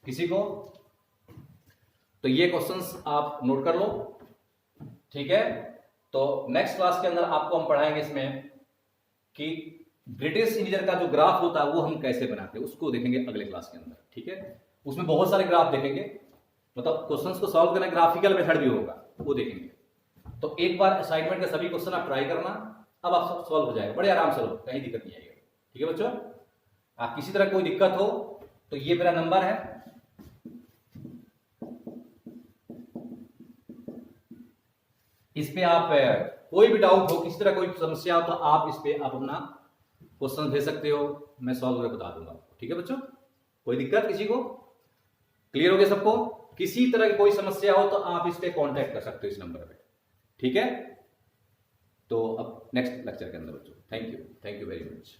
A: किसी को? तो ये क्वेश्चंस आप नोट कर लो, ठीक है। तो नेक्स्ट क्लास के अंदर आपको हम पढ़ाएंगे इसमें कि ब्रिटिश इंटीजर का जो ग्राफ होता है वो हम कैसे बनाते हैं, उसको देखेंगे अगले क्लास के अंदर, ठीक है। उसमें बहुत सारे ग्राफ देखेंगे, मतलब क्वेश्चंस को सॉल्व करना ग्राफिकल मेथड भी होगा, वो देखेंगे। तो एक बार असाइनमेंट के सभी क्वेश्चन आप ट्राई करना, अब आप सब सॉल्व हो जाएगा, बड़े आराम से, कहीं दिक्कत नहीं आएगी, ठीक है बच्चों। आप किसी तरह कोई दिक्कत हो तो ये मेरा नंबर है, इस पे आप कोई भी डाउट हो, किसी तरह कोई समस्या हो तो आप इस पे आप अपना क्वेश्चन भेज सकते हो, मैं सॉल्व करके बता दूंगा आपको, ठीक है बच्चों। कोई दिक्कत किसी को? क्लियर हो गया सबको? किसी तरह की कोई समस्या हो तो आप इस पे कांटेक्ट कर सकते हो इस नंबर पे, ठीक है। तो अब नेक्स्ट लेक्चर के अंदर बच्चों, थैंक यू वेरी मच।